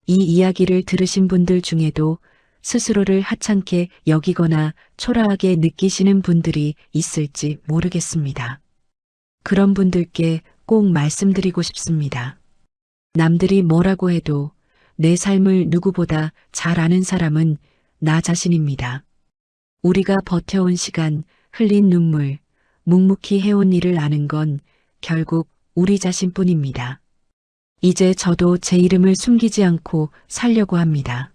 이 이야기를 들으신 분들 중에도 스스로를 하찮게 여기거나 초라하게 느끼시는 분들이 있을지 모르겠습니다. 그런 분들께 꼭 말씀드리고 싶습니다. 남들이 뭐라고 해도 내 삶을 누구보다 잘 아는 사람은 나 자신입니다. 우리가 버텨온 시간, 흘린 눈물, 묵묵히 해온 일을 아는 건 결국 우리 자신뿐입니다. 이제 저도 제 이름을 숨기지 않고 살려고 합니다.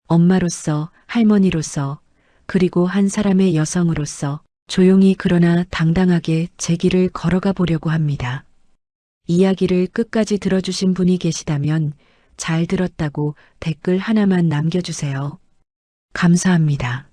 엄마로서, 할머니로서, 그리고 한 사람의 여성으로서 조용히 그러나 당당하게 제 길을 걸어가 보려고 합니다. 이야기를 끝까지 들어주신 분이 계시다면 잘 들었다고 댓글 하나만 남겨주세요. 감사합니다.